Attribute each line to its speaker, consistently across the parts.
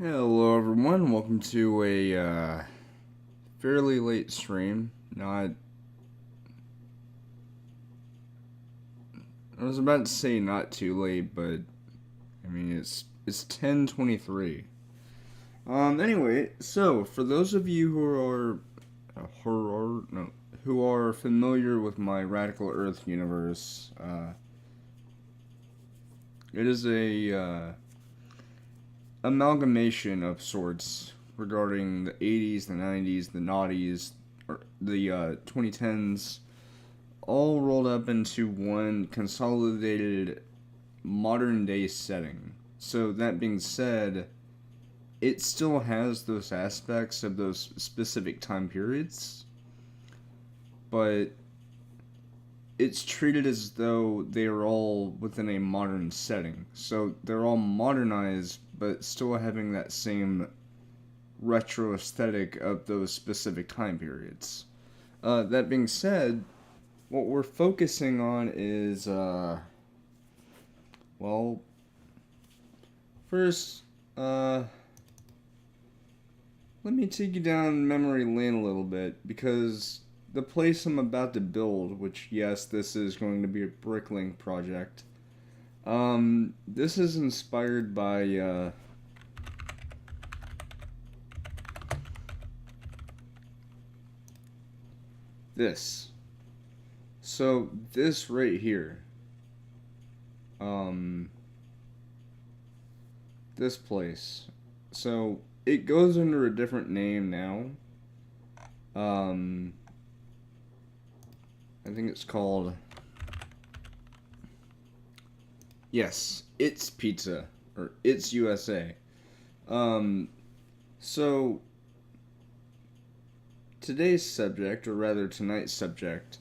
Speaker 1: Hello everyone, welcome to a fairly late stream. I was about to say not too late, but I mean it's 10:23. Anyway, so for those of you who are familiar with my Radical Earth universe, it is a amalgamation of sorts regarding the 80s, the 90s, the noughties, or the 2010s, all rolled up into one consolidated modern day setting. So, that being said, it still has those aspects of those specific time periods, but it's treated as though they are all within a modern setting. So they're all modernized, but still having that same retro aesthetic of those specific time periods. That being said, what we're focusing on is, first, let me take you down memory lane a little bit, because the place I'm about to build, which, yes, this is going to be a bricklink project, this is inspired by, this. So, this right here, this place. So, it goes under a different name now. I think it's called, yes, It's Pizza, or It's USA. So, today's subject, or rather tonight's subject,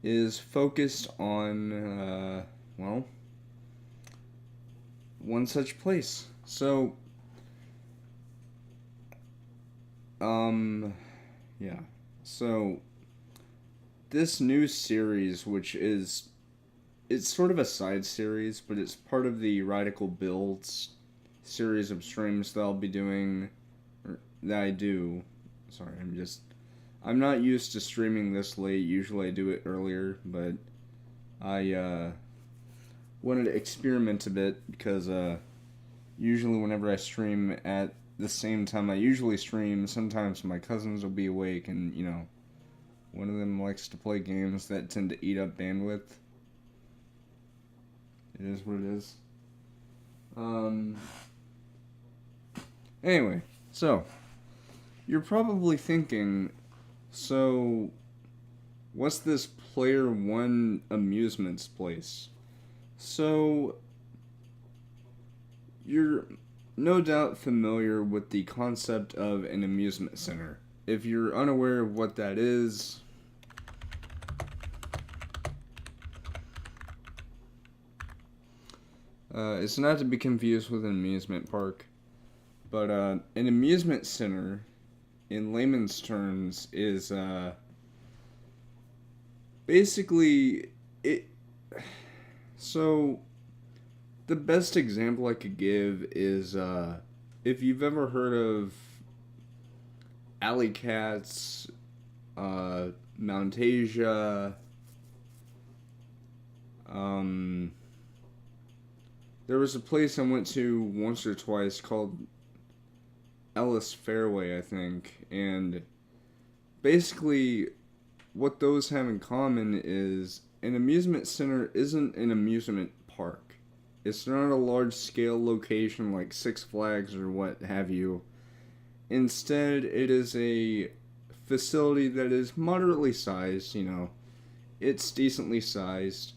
Speaker 1: is focused on, one such place. So, yeah. So, this new series, which is, it's sort of a side series, but it's part of the Radical Buildz series of streams that I'll be doing, or that I do. Sorry, I'm not used to streaming this late. Usually I do it earlier, but I wanted to experiment a bit, because usually whenever I stream at the same time I usually stream, sometimes my cousins will be awake, and, one of them likes to play games that tend to eat up bandwidth. It is what it is. Anyway, so, you're probably thinking, so, what's this Player One Amusements place? So, you're no doubt familiar with the concept of an amusement center. If you're unaware of what that is, it's not to be confused with an amusement park, but an amusement center, in layman's terms, is basically it. So, the best example I could give is if you've ever heard of Alley Cats, Mount Asia, there was a place I went to once or twice called Ellis Fairway, I think, and basically what those have in common is an amusement center isn't an amusement park. It's not a large-scale location like Six Flags or what have you. Instead, it is a facility that is moderately sized, it's decently sized,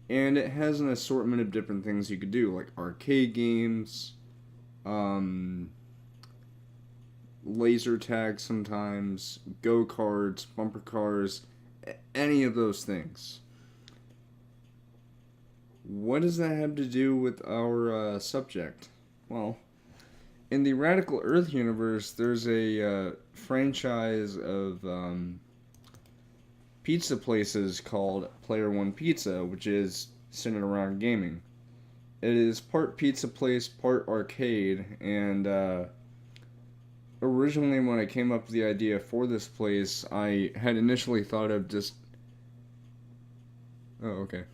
Speaker 1: and it has an assortment of different things you could do, like arcade games, laser tag sometimes, go-karts, bumper cars, any of those things. What does that have to do with our subject? Well, in the Radical Earth universe, there's a franchise of pizza places called Player One Pizza, which is centered around gaming. it is part pizza place, part arcade, and originally when I came up with the idea for this place, I had initially thought of just... Oh, okay.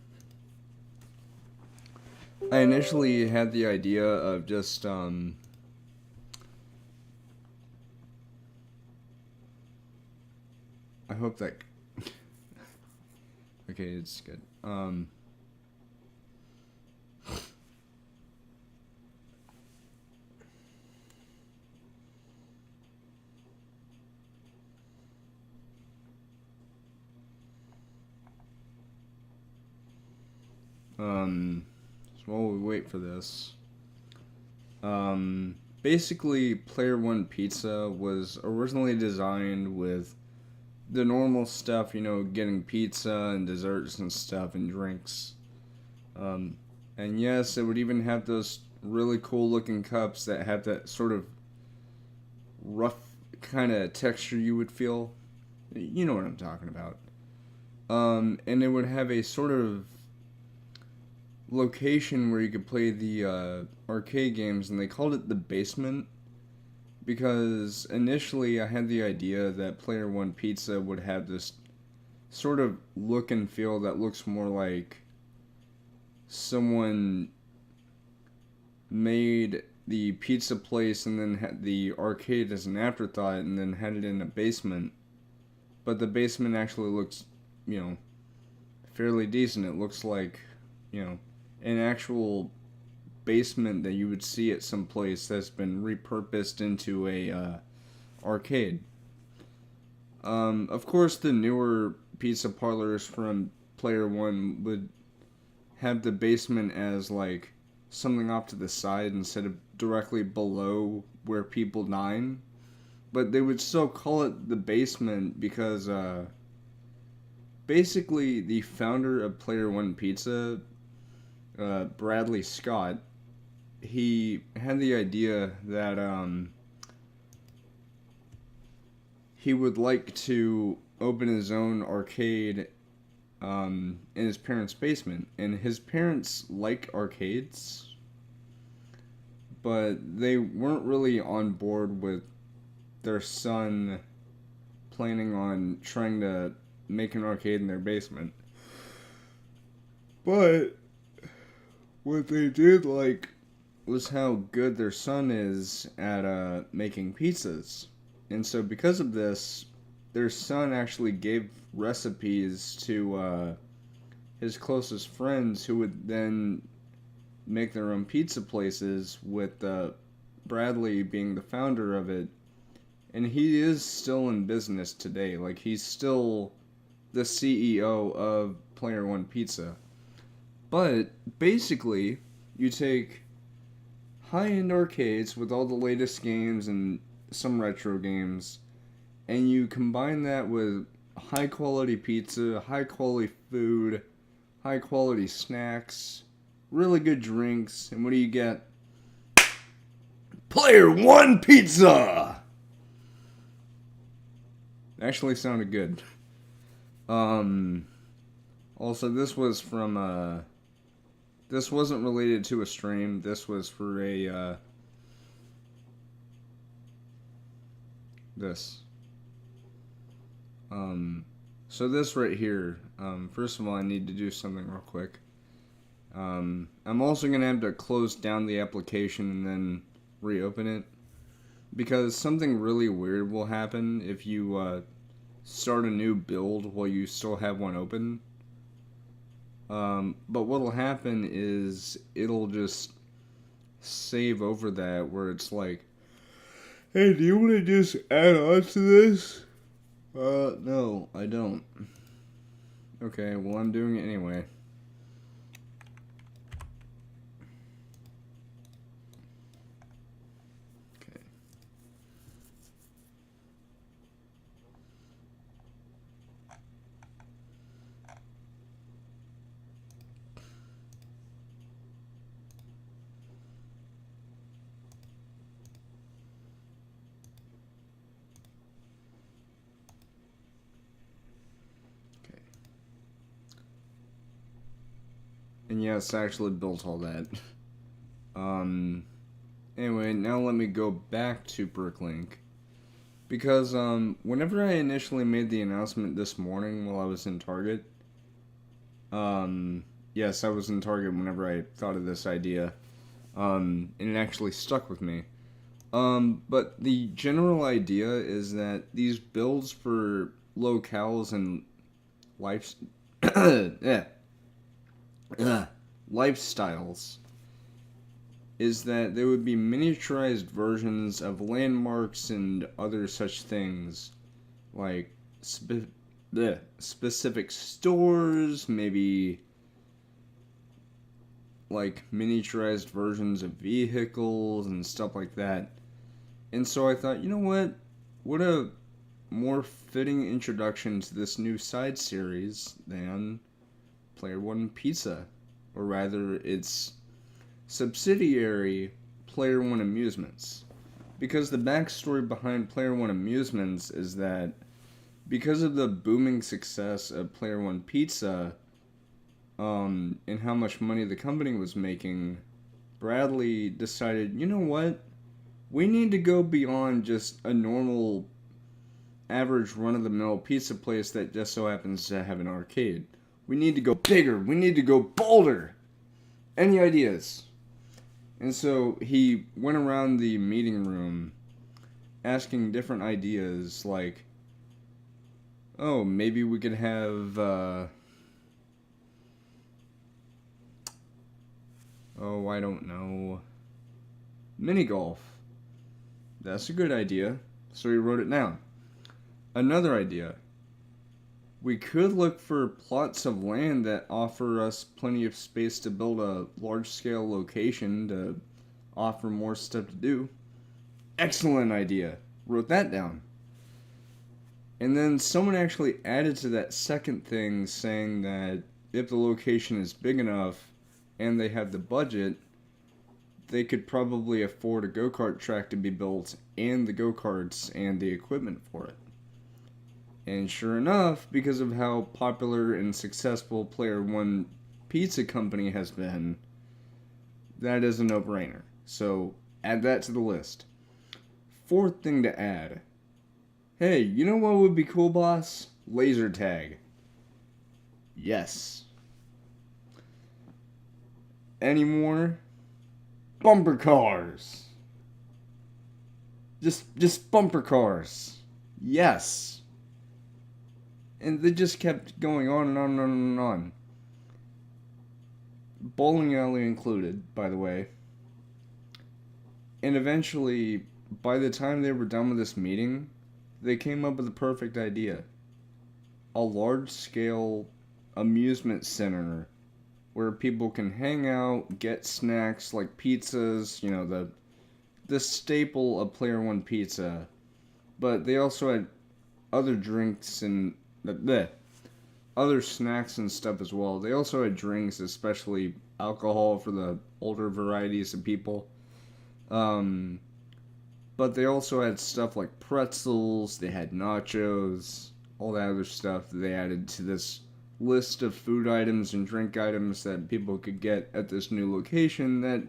Speaker 1: I initially had the idea of just, I hope that... Okay, it's good. So while we wait for this, basically, Player One Pizza was originally designed with the normal stuff, you know, getting pizza and desserts and stuff and drinks. And yes, it would even have those really cool looking cups that have that sort of rough kind of texture you would feel. You know what I'm talking about. And it would have a sort of location where you could play the arcade games, and they called it the basement because initially I had the idea that Player One Pizza would have this sort of look and feel that looks more like someone made the pizza place and then had the arcade as an afterthought and then had it in a basement. But the basement actually looks, you know, fairly decent. It looks like, you know, an actual basement that you would see at some place that's been repurposed into a arcade. Of course, the newer pizza parlors from Player One would have the basement as like something off to the side instead of directly below where people dine. But they would still call it the basement because basically the founder of Player One Pizza, Bradley Scott, he had the idea that he would like to open his own arcade in his parents' basement. And his parents like arcades, but they weren't really on board with their son planning on trying to make an arcade in their basement. But what they did like was how good their son is at making pizzas. And so because of this, their son actually gave recipes to his closest friends who would then make their own pizza places with Bradley being the founder of it. And he is still in business today. Like, he's still the CEO of Player One Pizza. But basically, you take high-end arcades with all the latest games and some retro games, and you combine that with high-quality pizza, high-quality food, high-quality snacks, really good drinks, and what do you get? Player One Pizza! Actually sounded good. Also, this was from, this wasn't related to a stream. This was for a, this. So this right here, first of all, I need to do something real quick. I'm also going to have to close down the application and then reopen it, because something really weird will happen if you, start a new build while you still have one open. But what'll happen is it'll just save over that where it's like, hey, do you want to just add on to this? No, I don't. Okay, well, I'm doing it anyway. Okay. And yes, I actually built all that. Anyway, now let me go back to Bricklink. Because, whenever I initially made the announcement this morning while I was in Target, yes, I was in Target whenever I thought of this idea, and it actually stuck with me. But the general idea is that these builds for locales and life, lifestyles is that there would be miniaturized versions of landmarks and other such things, like specific stores, maybe like miniaturized versions of vehicles and stuff like that. And so I thought, you know what a more fitting introduction to this new side series than Player One Pizza, or rather its subsidiary, Player One Amusements. Because the backstory behind Player One Amusements is that because of the booming success of Player One Pizza, and how much money the company was making, Bradley decided, you know what? We need to go beyond just a normal, average run-of-the-mill pizza place that just so happens to have an arcade. We need to go bigger. We need to go bolder. Any ideas? And so he went around the meeting room asking different ideas like, oh, maybe we could have, I don't know, mini golf. That's a good idea. So he wrote it down. Another idea. We could look for plots of land that offer us plenty of space to build a large-scale location to offer more stuff to do. Excellent idea. Wrote that down. And then someone actually added to that second thing saying that if the location is big enough and they have the budget, they could probably afford a go-kart track to be built and the go-karts and the equipment for it. And sure enough, because of how popular and successful Player One Pizza Company has been, that is a no-brainer. So add that to the list. Fourth thing to add. Hey, you know what would be cool, boss? Laser tag. Yes. Any more? Bumper cars. Just bumper cars. Yes. And they just kept going on and on and on and on. Bowling alley included, by the way. And eventually, by the time they were done with this meeting, they came up with the perfect idea. A large-scale amusement center where people can hang out, get snacks like pizzas, you know, the staple of Player One Pizza. But they also had other drinks and other snacks and stuff as well. They also had drinks, especially alcohol for the older varieties of people. But they also had stuff like pretzels, they had nachos, all that other stuff that they added to this list of food items and drink items that people could get at this new location that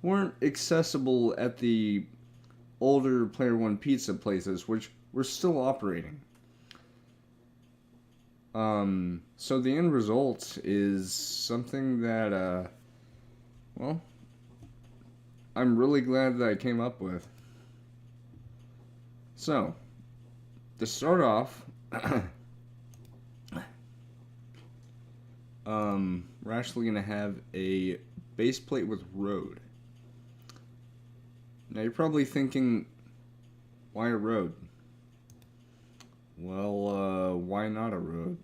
Speaker 1: weren't accessible at the older Player One Pizza places, which were still operating. So the end result is something that, I'm really glad that I came up with. So, to start off, we're actually going to have a base plate with road. Now you're probably thinking, why a road? Well, why not a road?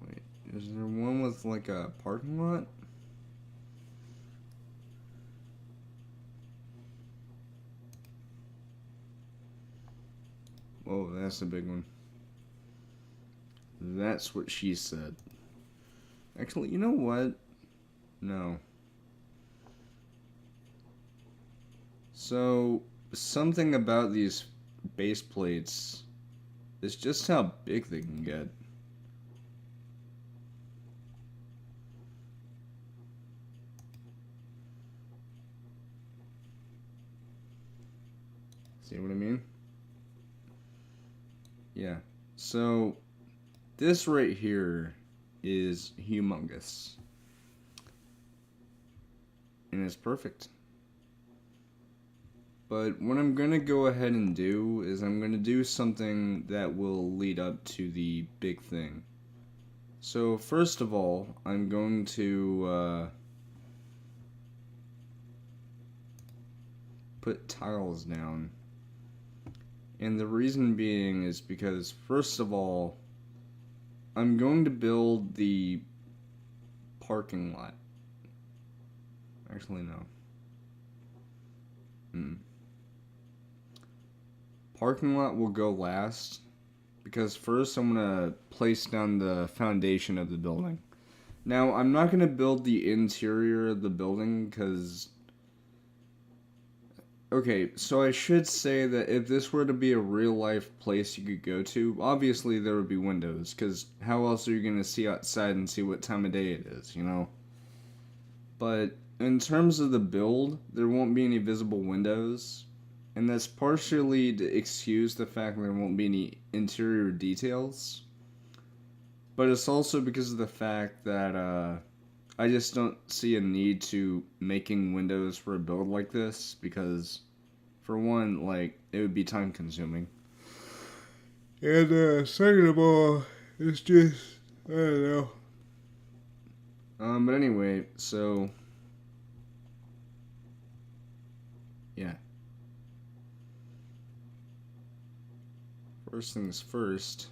Speaker 1: Wait, is there one with like a parking lot? Whoa, that's a big one. That's what she said. Actually, you know what? No. So, something about these base plates is just how big they can get. See what I mean? Yeah. So this right here is humongous. And it's perfect. But what I'm going to go ahead and do is I'm going to do something that will lead up to the big thing. So first of all, I'm going to put tiles down. And the reason being is because, first of all, I'm going to build the parking lot. Actually, no. Parking lot will go last, because first I'm going to place down the foundation of the building. Now, I'm not going to build the interior of the building, because... Okay, so I should say that if this were to be a real-life place you could go to, obviously there would be windows, because how else are you going to see outside and see what time of day it is, you know? But in terms of the build, there won't be any visible windows, and that's partially to excuse the fact that there won't be any interior details, but it's also because of the fact that I just don't see a need to making windows for a build like this, because for one, like, it would be time consuming. And second of all, it's just, I don't know. But anyway, so yeah. First things first.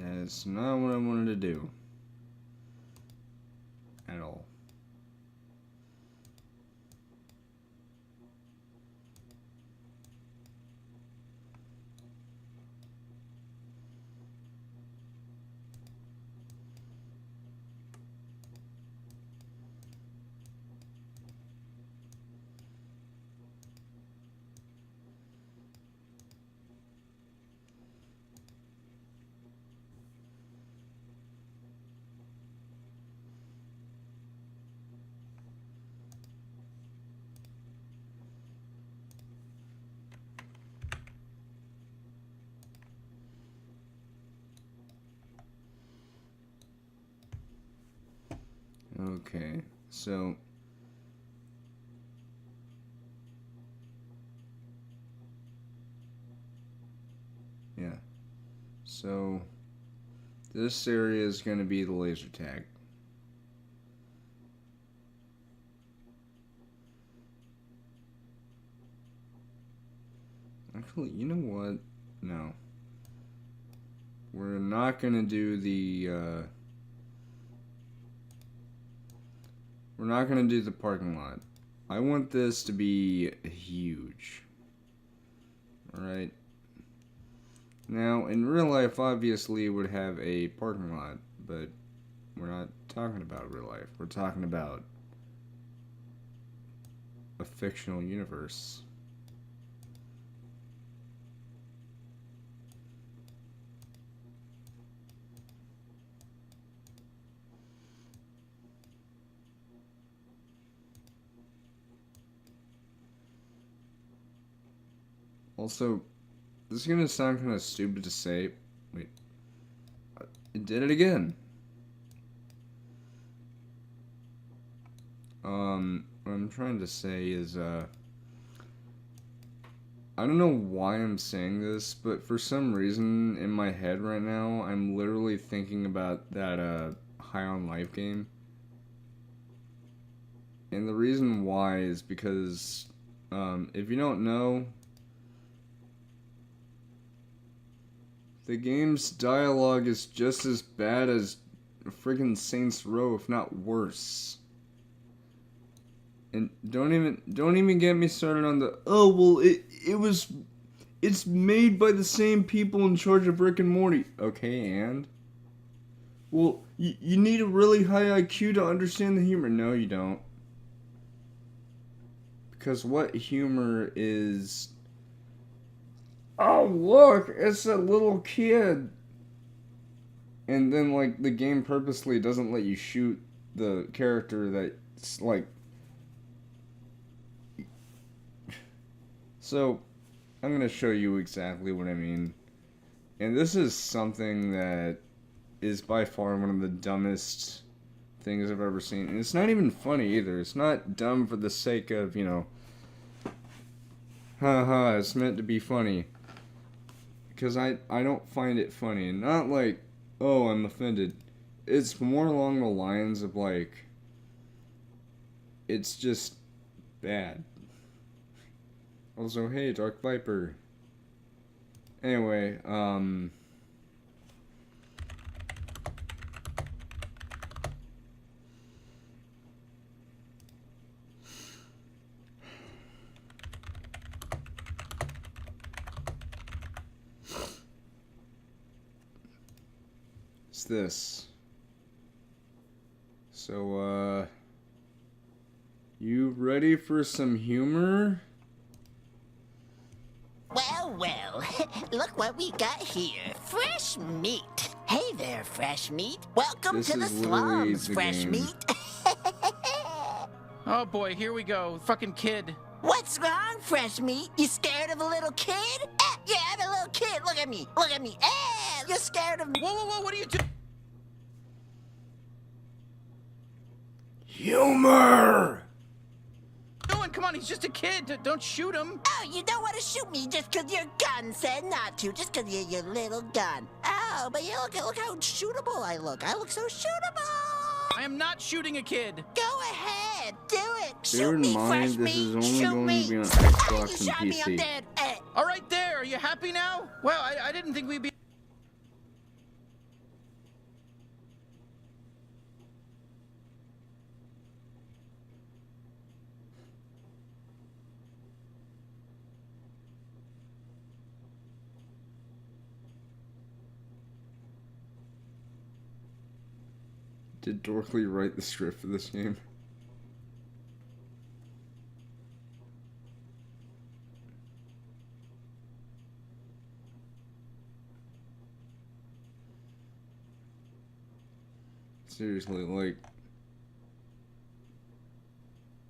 Speaker 1: That's not what I wanted to do. At all. Okay, so yeah, so this area is going to be the laser tag. Actually, you know what? No. We're not going to do the, we're not going to do the parking lot. I want this to be huge. Alright. Now, in real life, obviously, it would have a parking lot, but we're not talking about real life. We're talking about a fictional universe. Also, this is gonna sound kind of stupid to say. Wait, it did it again. What I'm trying to say is, I don't know why I'm saying this, but for some reason in my head right now, I'm literally thinking about that, High on Life game. And the reason why is because, if you don't know, the game's dialogue is just as bad as friggin' Saints Row, if not worse. And don't even get me started on the, oh, well, it's made by the same people in charge of Rick and Morty. Okay, and? Well, you need a really high IQ to understand the humor. No, you don't. Because what humor is... Oh, look, it's a little kid. And then, like, the game purposely doesn't let you shoot the character that's, like... So, I'm going to show you exactly what I mean. And this is something that is by far one of the dumbest things I've ever seen. And it's not even funny either. It's not dumb for the sake of, you know, haha, it's meant to be funny. Because I don't find it funny. And not like, oh, I'm offended. It's more along the lines of like, it's just bad. Also, hey, Dark Viper. Anyway, it's this. So, you ready for some humor?
Speaker 2: Well, look what we got here. Fresh meat. Hey there, fresh meat. Welcome
Speaker 1: This
Speaker 2: to the
Speaker 1: is literally
Speaker 2: slums,
Speaker 1: the
Speaker 2: fresh
Speaker 1: game.
Speaker 2: meat.
Speaker 3: Oh boy, here we go. Fucking kid.
Speaker 2: What's wrong, fresh meat? You scared of a little kid? Yeah, I'm a little kid. Look at me. Look at me. You're scared of me.
Speaker 3: Whoa, what are you doing?
Speaker 1: Humor!
Speaker 3: Come on, he's just a kid. Don't shoot him.
Speaker 2: Oh, you don't want to shoot me just because your gun said not to. Just because you're your little gun. Oh, but you look how shootable I look. I look so shootable.
Speaker 3: I am not shooting a kid.
Speaker 2: Go ahead. Do it.
Speaker 1: Bear
Speaker 2: Shoot
Speaker 1: in
Speaker 2: me,
Speaker 1: mind,
Speaker 2: fresh
Speaker 1: this is
Speaker 2: meat.
Speaker 1: only
Speaker 2: Shoot
Speaker 1: going
Speaker 2: me.
Speaker 1: to be on
Speaker 2: You
Speaker 1: Xbox and
Speaker 2: shot me, I'm
Speaker 1: PC.
Speaker 2: dead.
Speaker 3: All right, there. Are you happy now? Well, I didn't think we'd be...
Speaker 1: Did Dorkley write the script for this game? Seriously, like...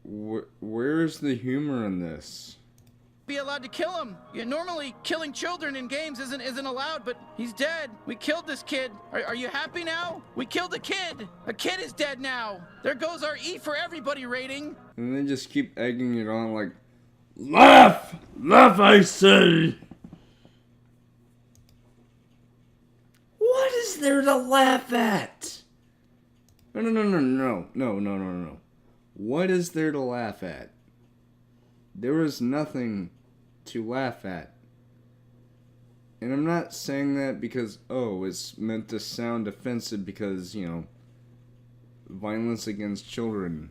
Speaker 1: Where's the humor in this?
Speaker 3: be allowed to kill him. Yeah, normally, killing children in games isn't allowed, but he's dead. We killed this kid. Are you happy now? We killed a kid. A kid is dead now. There goes our E for everybody rating.
Speaker 1: And they just keep egging it on like, laugh! Laugh, I say! What is there to laugh at? No. What is there to laugh at? There is nothing to laugh at. And I'm not saying that because, oh, it's meant to sound offensive because, you know, violence against children.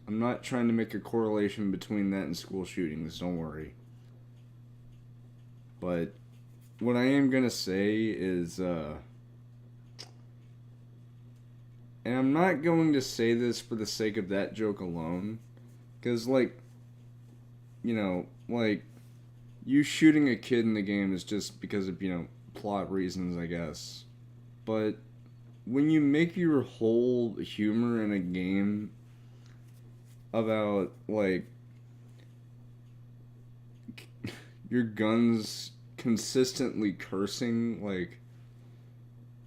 Speaker 1: I'm not trying to make a correlation between that and school shootings, don't worry. But what I am gonna say is, and I'm not going to say this for the sake of that joke alone, because, like, you know, like, you shooting a kid in the game is just because of, you know, plot reasons, I guess. But when you make your whole humor in a game about, like, your gun's consistently cursing, like,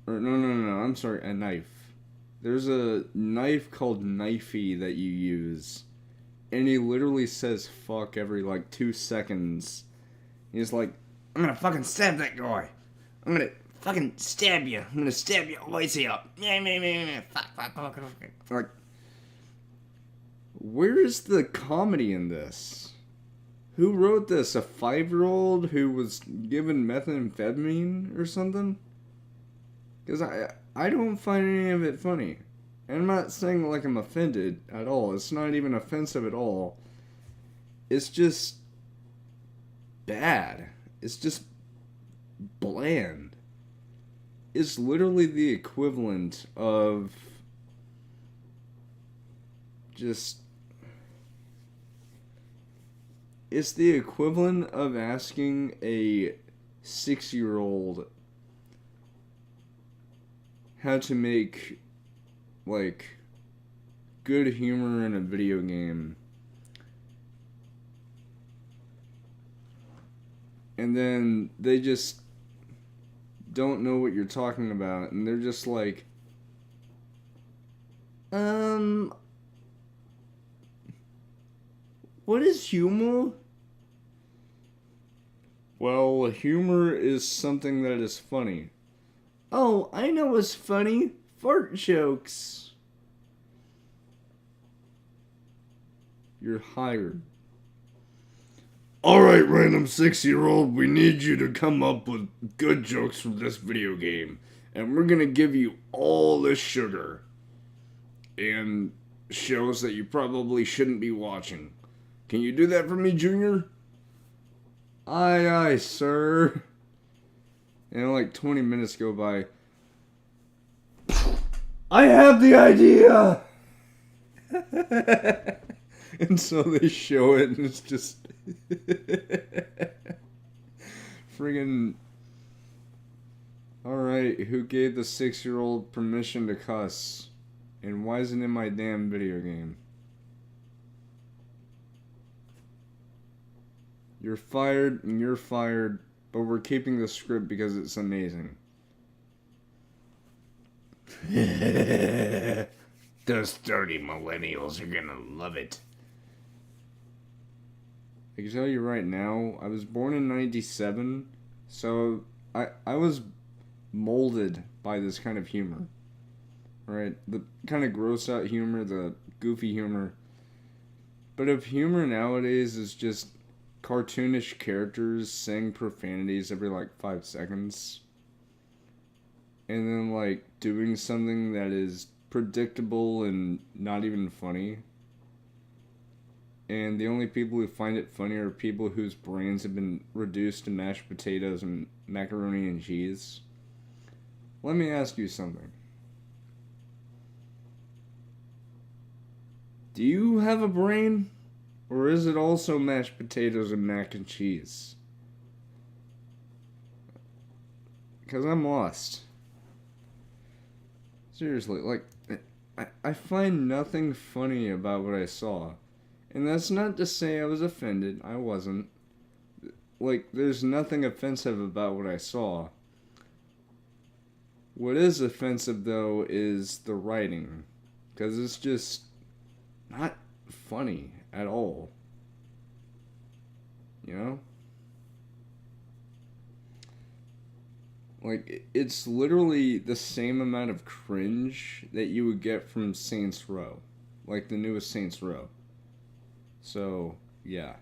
Speaker 1: or no, I'm sorry, a knife. There's a knife called Knifey that you use, and he literally says fuck every, like, 2 seconds. He's like, I'm gonna fucking stab that guy. I'm gonna fucking stab you. I'm gonna stab you all the way up. Fuck. Like, where is the comedy in this? Who wrote this? A 5-year-old who was given methamphetamine or something? Because I don't find any of it funny. And I'm not saying like I'm offended at all. It's not even offensive at all. It's just bad. It's just bland. It's literally the equivalent of just... It's the equivalent of asking a 6-year-old how to make, like, good humor in a video game. And then they just don't know what you're talking about, and they're just like, what is humor? Well, humor is something that is funny. Oh, I know what's funny. Fart jokes. You're hired. Alright, random 6-year-old, we need you to come up with good jokes from this video game. And we're gonna give you all the sugar. And shows that you probably shouldn't be watching. Can you do that for me, Junior? Aye, sir. And like 20 minutes go by. I have the idea! And so they show it, and it's just... friggin'... Alright, who gave the 6-year-old permission to cuss? And why isn't it in my damn video game? You're fired, and you're fired, but we're keeping the script because it's amazing. Those 30 millennials are gonna love it. I can tell you right now, I was born in 97, so I was molded by this kind of humor. Right? The kind of gross out humor, the goofy humor. But if humor nowadays is just cartoonish characters saying profanities every like 5 seconds, and then like doing something that is predictable and not even funny, and the only people who find it funny are people whose brains have been reduced to mashed potatoes and macaroni and cheese. Let me ask you something. Do you have a brain? Or is it also mashed potatoes and mac and cheese? Because I'm lost. Seriously, like, I find nothing funny about what I saw. And that's not to say I was offended. I wasn't. Like, there's nothing offensive about what I saw. What is offensive, though, is the writing. Because it's just not funny at all. You know? Like, it's literally the same amount of cringe that you would get from Saints Row. Like, the newest Saints Row. So, yeah.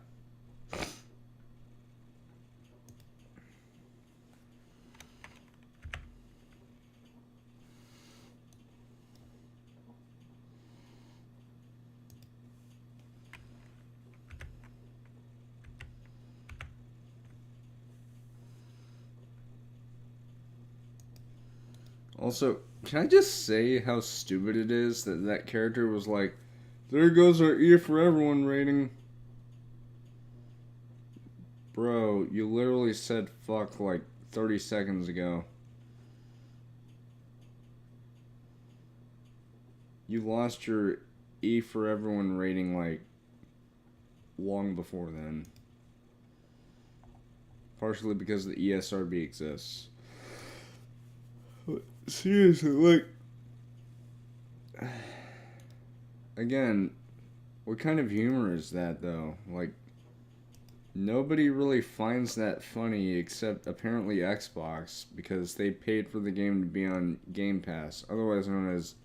Speaker 1: Also, can I just say how stupid it is that that character was like, there goes our E for everyone rating. Bro, you literally said fuck like 30 seconds ago. You lost your E for everyone rating like long before then. Partially because the ESRB exists. Seriously, like, again, what kind of humor is that, though? Like, nobody really finds that funny except apparently Xbox, because they paid for the game to be on Game Pass, otherwise known as,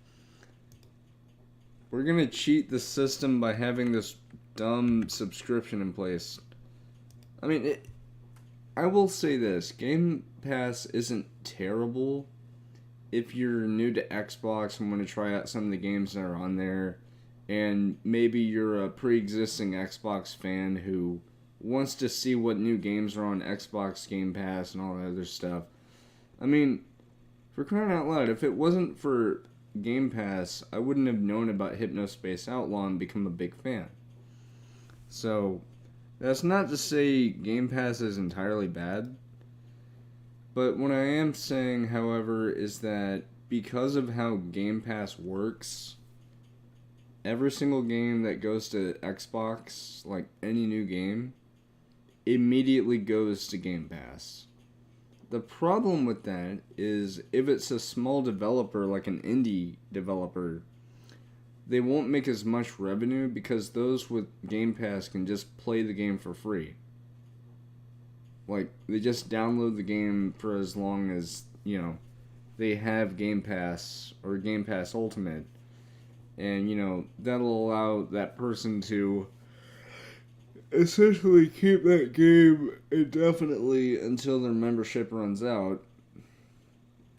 Speaker 1: we're gonna cheat the system by having this dumb subscription in place. I mean, I will say this, Game Pass isn't terrible if you're new to Xbox and want to try out some of the games that are on there, and maybe you're a pre-existing Xbox fan who wants to see what new games are on Xbox Game Pass and all that other stuff. I mean, for crying out loud, if it wasn't for Game Pass, I wouldn't have known about Hypnospace Outlaw and become a big fan. So, that's not to say Game Pass is entirely bad. But what I am saying, however, is that because of how Game Pass works, every single game that goes to Xbox, like any new game, immediately goes to Game Pass. The problem with that is if it's a small developer, like an indie developer, they won't make as much revenue because those with Game Pass can just play the game for free. Like, they just download the game for as long as, you know, they have Game Pass or Game Pass Ultimate. And, you know, that'll allow that person to essentially keep that game indefinitely until their membership runs out.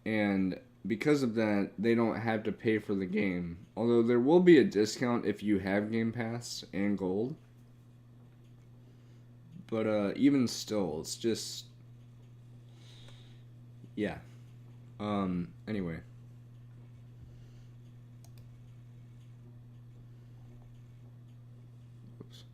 Speaker 1: And because of that, they don't have to pay for the game. Although there will be a discount if you have Game Pass and Gold. But even still, it's just, yeah. Anyway. Oops.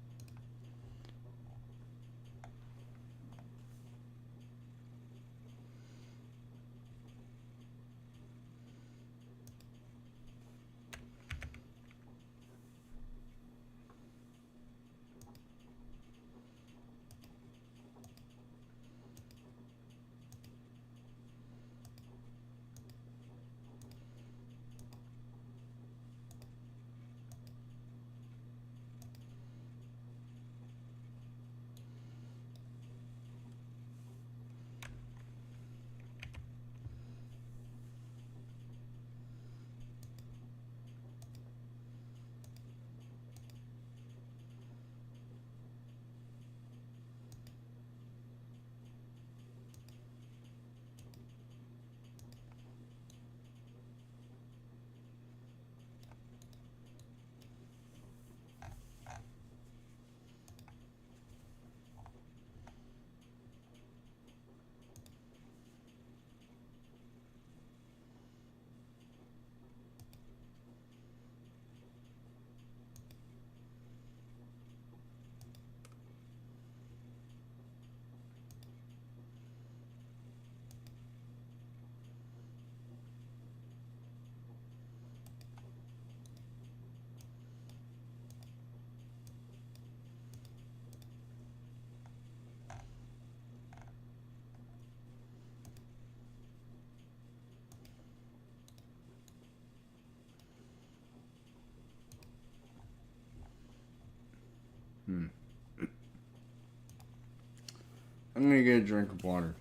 Speaker 1: I'm gonna get a drink of water.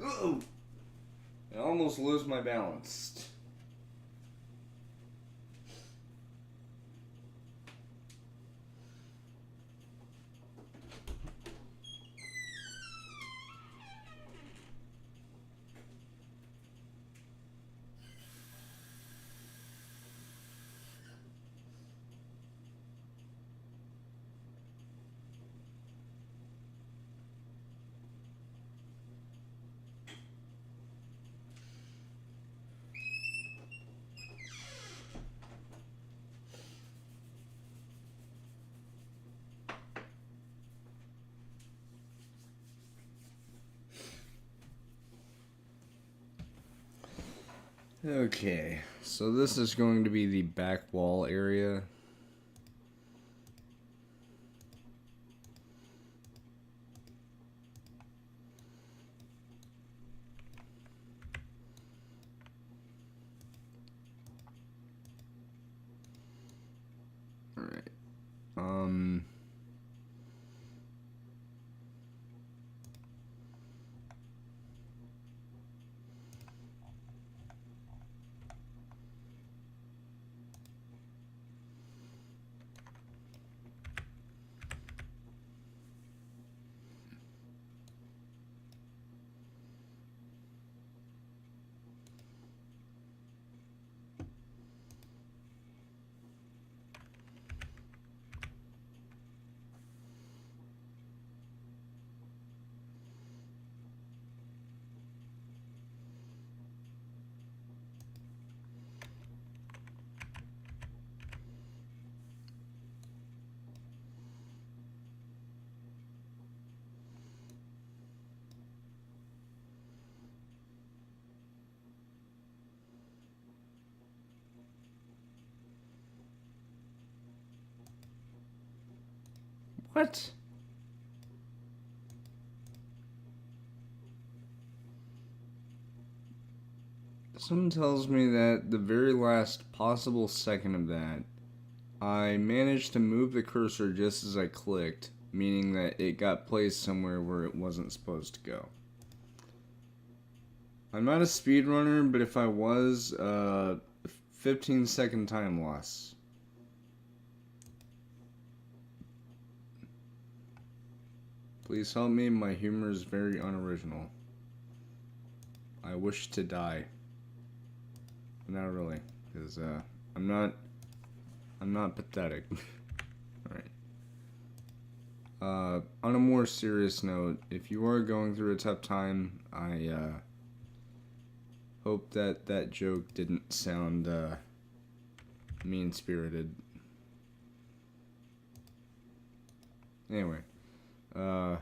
Speaker 1: Uh-oh. I almost lose my balance. Okay, so this is going to be the back wall area. Alright. What? Someone tells me that the very last possible second of that, I managed to move the cursor just as I clicked, meaning that it got placed somewhere where it wasn't supposed to go. I'm not a speedrunner, but if I was, 15-second time loss. Please help me, my humor is very unoriginal. I wish to die. Not really, because I'm not pathetic. Alright. On a more serious note, if you are going through a tough time, I hope that that joke didn't sound mean-spirited. Anyway, yeah.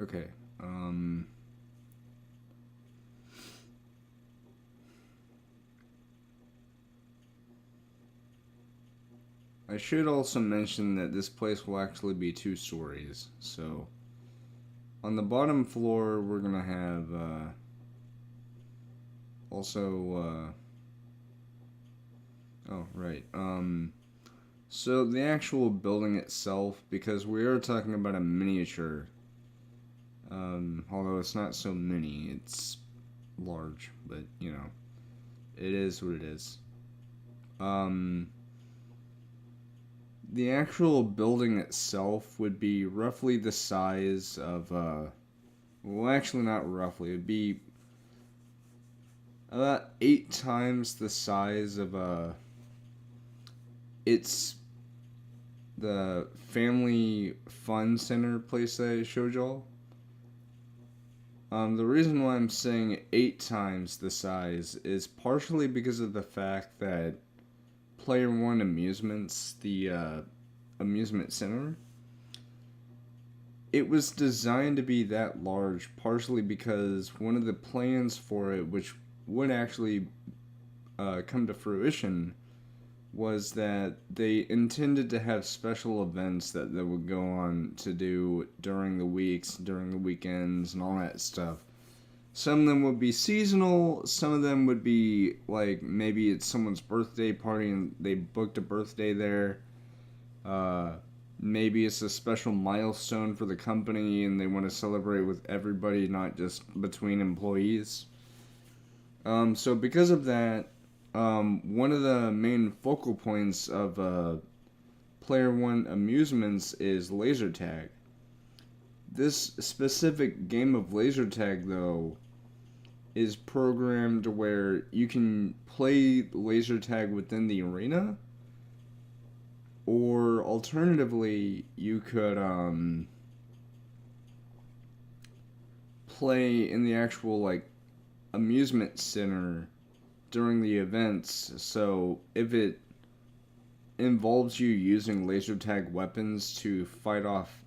Speaker 1: Okay, I should also mention that this place will actually be 2 stories, so on the bottom floor we're gonna have, also, oh, right, so the actual building itself, because we are talking about a miniature, although it's not so mini, it's large, but, you know, It is what it is. The actual building itself would be roughly the size of, well, actually not roughly, it would be about 8 times the size of, it's the family fun center place that I showed y'all. The reason why I'm saying 8 times the size is partially because of the fact that Player One Amusements, the amusement center, it was designed to be that large partially because one of the plans for it, which would actually come to fruition, was that they intended to have special events that they would go on to do during the weeks, during the weekends, and all that stuff. Some of them would be seasonal, some of them would be like maybe it's someone's birthday party and they booked a birthday there. Maybe it's a special milestone for the company and they want to celebrate with everybody, not just between employees. So because of that, one of the main focal points of Player One Amusements is laser tag. This specific game of laser tag, though, is programmed where you can play laser tag within the arena, or alternatively, you could play in the actual like amusement center during the events. So if it involves you using laser tag weapons to fight off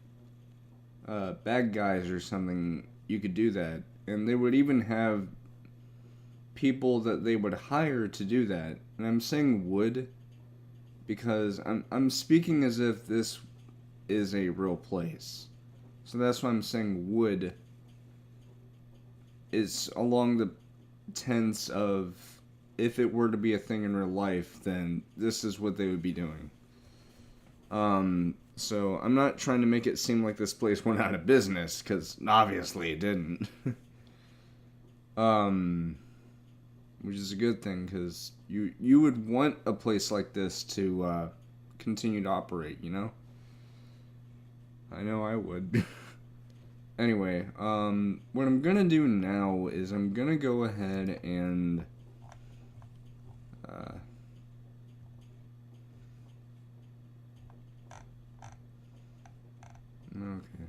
Speaker 1: bad guys or something, you could do that. And they would even have people that they would hire to do that. And I'm saying would because I'm speaking as if this is a real place. So that's why I'm saying would. It's along the tense of if it were to be a thing in real life, then this is what they would be doing. So I'm not trying to make it seem like this place went out of business, because obviously it didn't. Which is a good thing, because you would want a place like this to continue to operate, you know? I know I would. Anyway, what I'm gonna do now is I'm gonna go ahead and okay.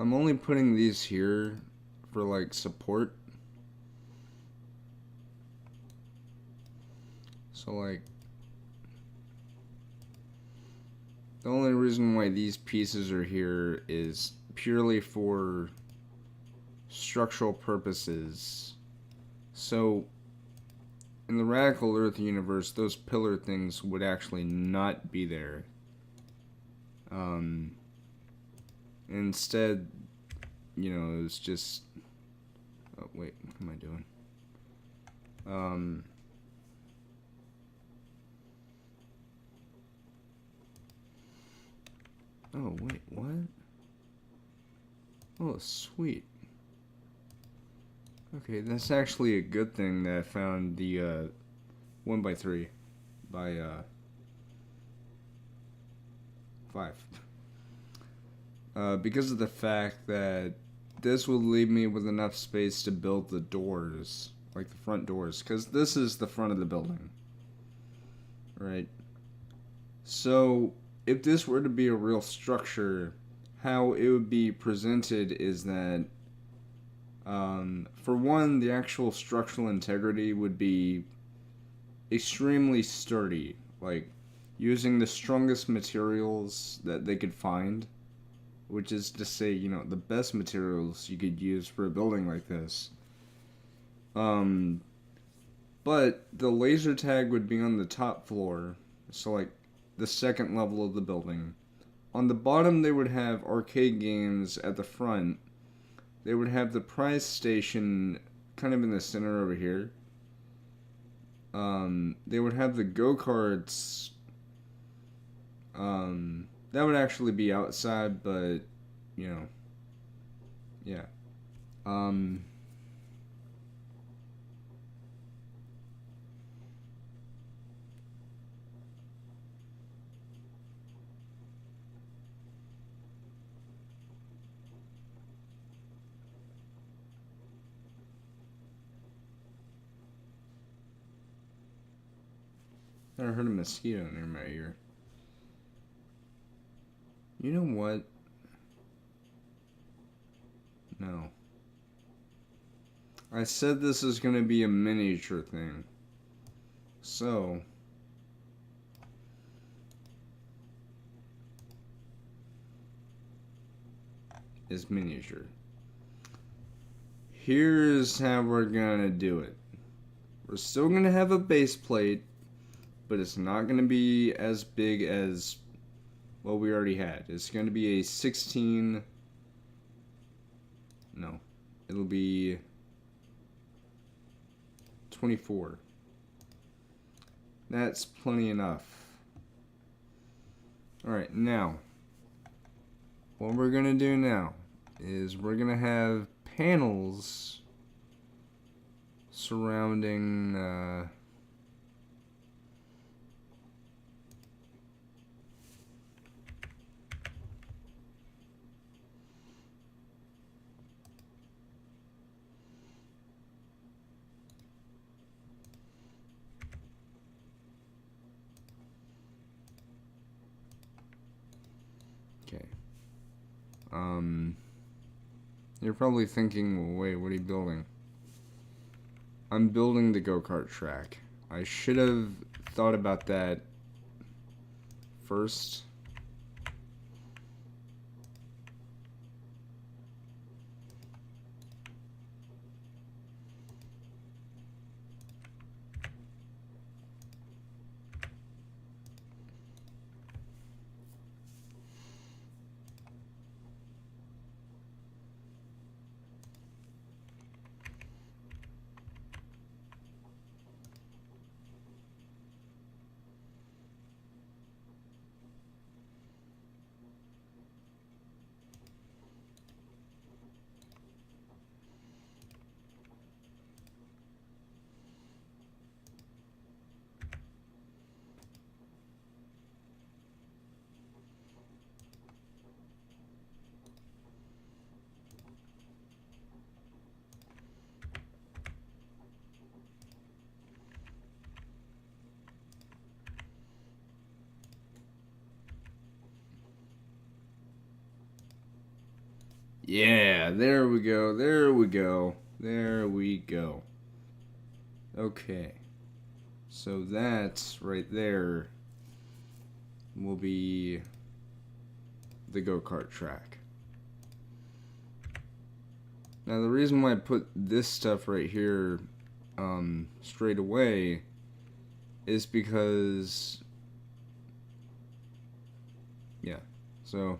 Speaker 1: I'm only putting these here for like support. So like the only reason why these pieces are here is purely for structural purposes. So in the Radical Earth universe, those pillar things would actually not be there. Instead, you know, it was just... Oh, wait, what am I doing? Oh, wait, what? Oh, sweet. Okay, that's actually a good thing that I found the 1x3 by 5. Because of the fact that this will leave me with enough space to build the doors, like the front doors, because this is the front of the building, right? So if this were to be a real structure, how it would be presented is that, for one, the actual structural integrity would be extremely sturdy, like using the strongest materials that they could find, which is to say, you know, the best materials you could use for a building like this. But the laser tag would be on the top floor, so like the second level of the building. On the bottom, they would have arcade games at the front, they would have the prize station kind of in the center over here. They would have the go-karts. That would actually be outside, but, you know, yeah. I heard a mosquito near my ear. You know what? No. I said this is going to be a miniature thing. So, it's miniature. Here's how we're going to do it. We're still going to have a base plate, but it's not going to be as big as what we already had. It's going to be a 16... No. It'll be 24. That's plenty enough. Alright, now, what we're going to do now is we're going to have panels surrounding... Okay. You're probably thinking, well, wait, what are you building? I'm building the go-kart track. I should have thought about that first. Yeah, there we go, there we go, there we go. Okay, so that's right there will be the go-kart track. Now the reason why I put this stuff right here straight away is because, yeah, so...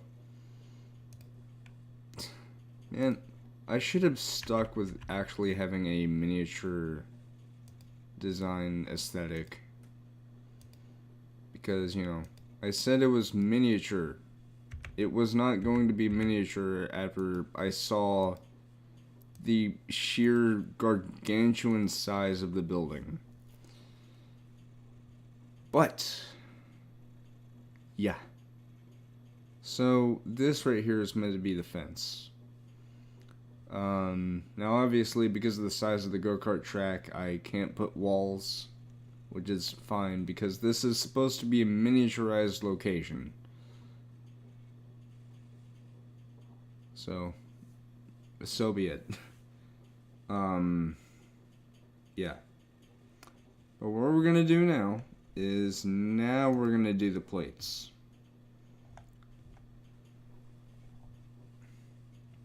Speaker 1: Man, I should have stuck with actually having a miniature design aesthetic. Because, you know, I said it was miniature. It was not going to be miniature after I saw the sheer gargantuan size of the building. But, yeah. So, this right here is meant to be the fence. Now obviously because of the size of the go-kart track I can't put walls, which is fine because this is supposed to be a miniaturized location. So be it. Yeah. But what we're gonna do now is we're gonna do the plates.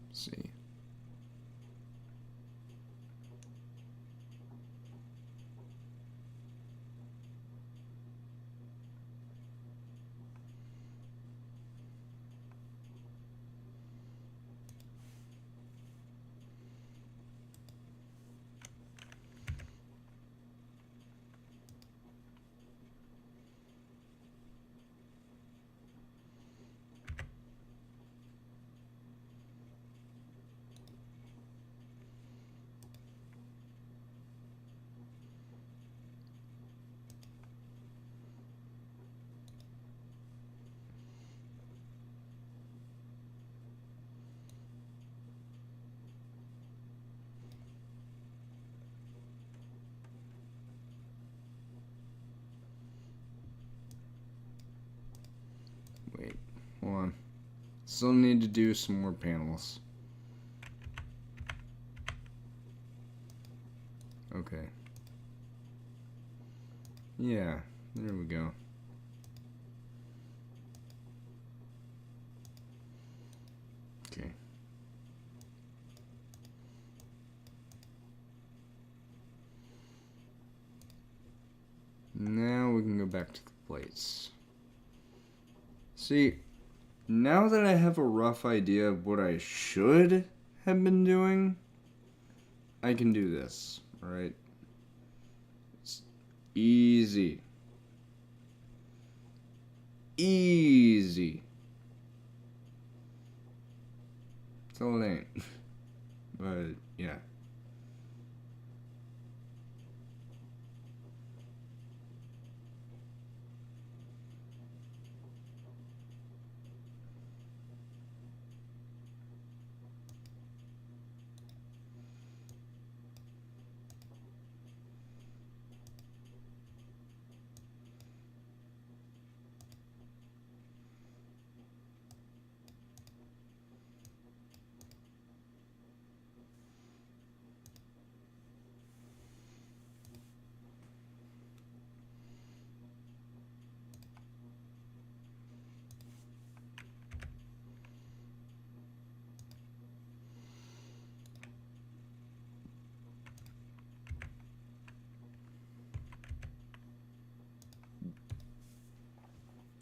Speaker 1: Let's see. Still need to do some more panels. Okay. Yeah, there we go. Okay. Now we can go back to the plates. See, now that I have a rough idea of what I should have been doing, I can do this, alright? It's easy. Easy. Till it ain't. But, yeah.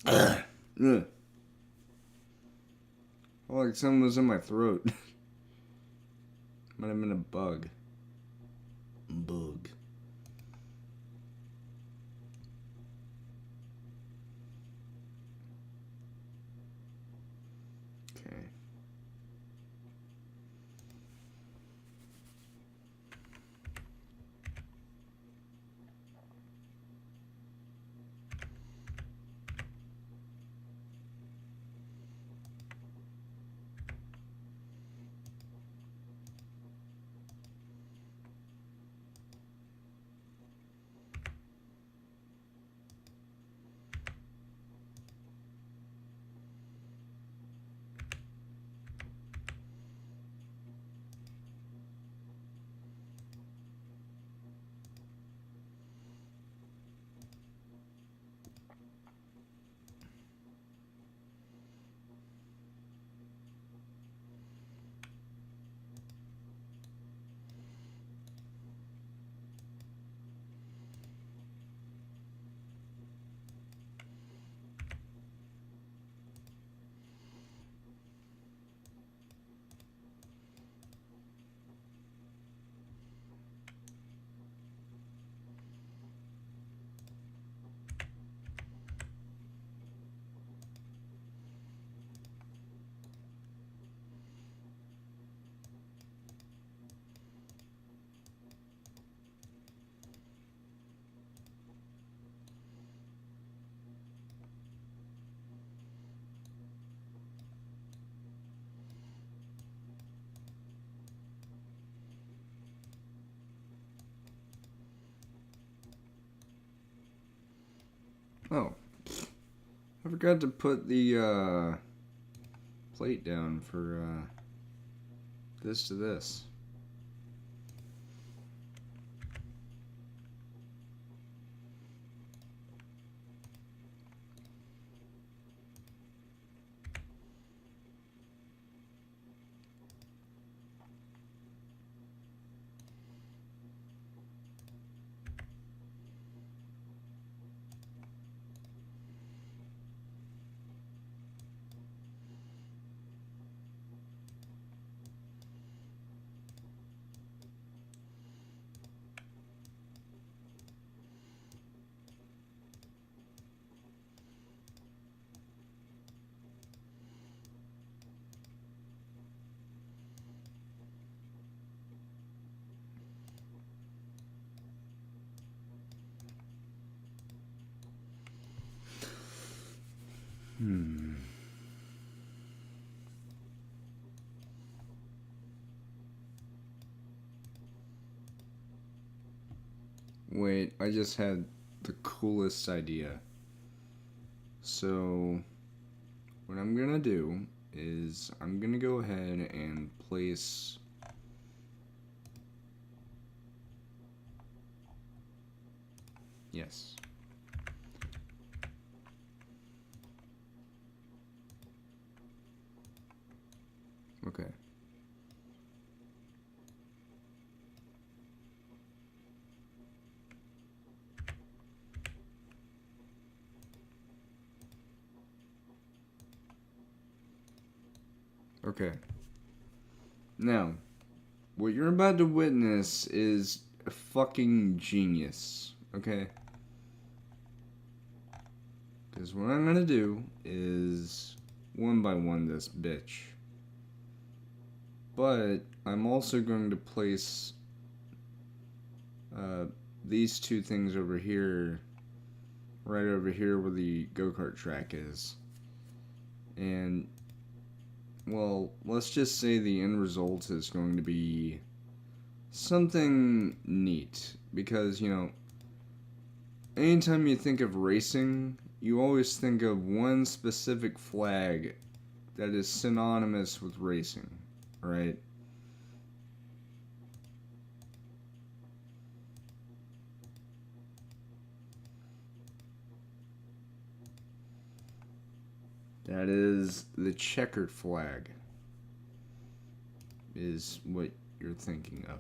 Speaker 1: Ugh. Ugh. Oh, like something was in my throat. Might have been a bug. Bug. Okay. Oh. I forgot to put the plate down for this to this. Wait, I just had the coolest idea. So, what I'm gonna do is I'm gonna go ahead and place yes. Okay. Okay. Now, what you're about to witness is a fucking genius, okay? Because what I'm gonna do is one by one this bitch. But I'm also going to place these two things over here, right over here where the go-kart track is. And, well, let's just say the end result is going to be something neat. Because, you know, anytime you think of racing, you always think of one specific flag that is synonymous with racing, right? That is the checkered flag, is what you're thinking of.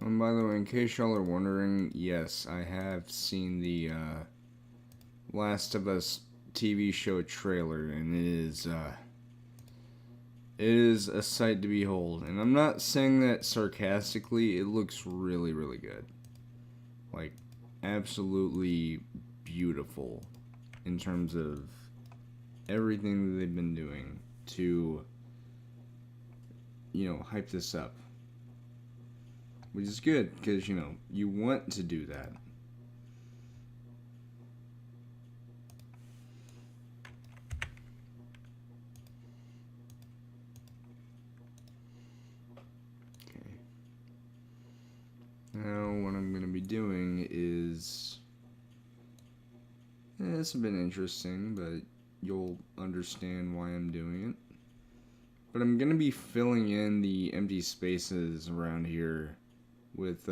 Speaker 1: And by the way, in case y'all are wondering, yes, I have seen the Last of Us TV show trailer, and it is a sight to behold. And I'm not saying that sarcastically, it looks really, really good. Like, absolutely beautiful in terms of everything that they've been doing to, you know, hype this up. Which is good, because, you know, you want to do that. Okay. Now, what I'm going to be doing is... it's been interesting, but you'll understand why I'm doing it. But I'm gonna be filling in the empty spaces around here with,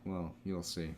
Speaker 1: well, you'll see.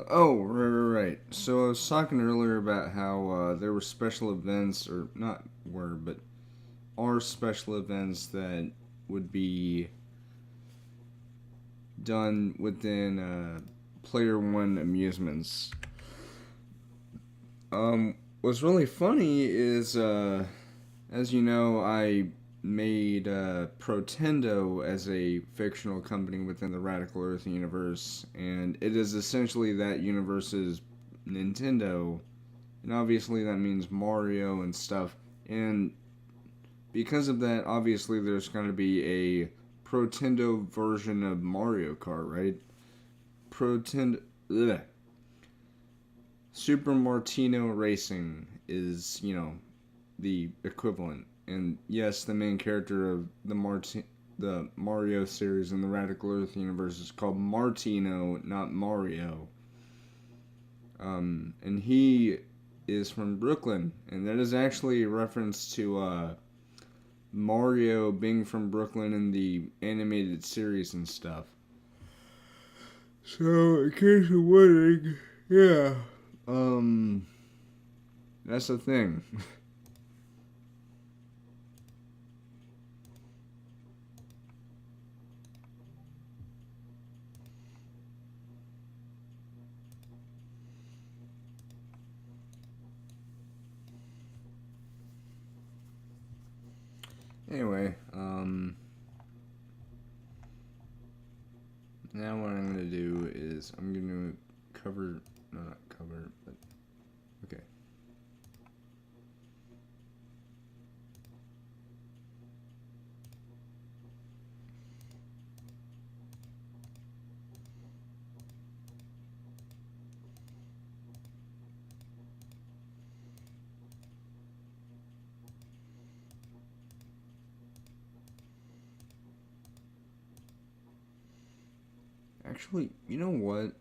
Speaker 1: Oh, right. So I was talking earlier about how there were special events, or not were, but are special events that would be done within Player One Amusements. What's really funny is, as you know, I made Protendo as a fictional company within the Radical Earth universe, and it is essentially that universe's Nintendo, and obviously that means Mario and stuff, and because of that, obviously there's going to be a Protendo version of Mario Kart, right? Protendo... Ugh. Super Martino Racing is, the equivalent. And yes, the main character of the Mario series in the Radical Earth universe is called Martino, not Mario. And he is from Brooklyn, and that is actually a reference to Mario being from Brooklyn in the animated series and stuff. So, in case you're wondering, yeah, that's the thing. Anyway, now what I'm going to do is I'm going to cover, no, not cover, but, okay. Actually, you know what?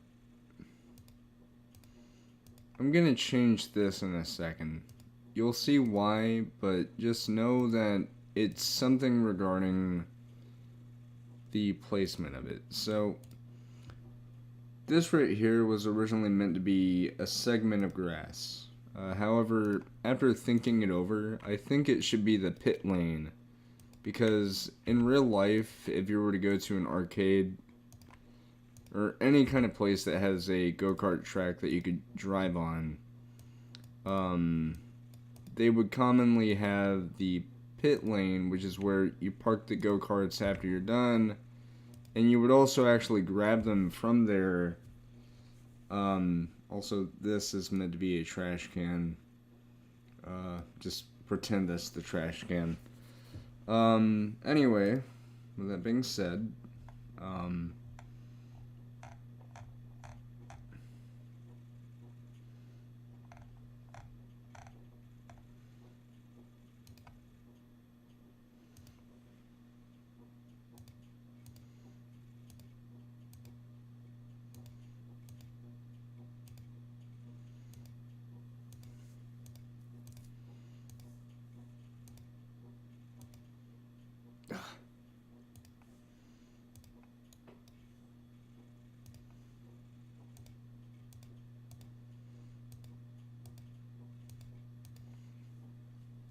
Speaker 1: I'm gonna change this in a second. You'll see why, but just know that it's something regarding the placement of it. So, this right here was originally meant to be a segment of grass. However, after thinking it over, I think it should be the pit lane. Because in real life, if you were to go to an arcade, or any kind of place that has a go-kart track that you could drive on, they would commonly have the pit lane, which is where you park the go-karts after you're done, and you would also actually grab them from there. Also, this is meant to be a trash can. Just pretend that's the trash can. Anyway, with that being said,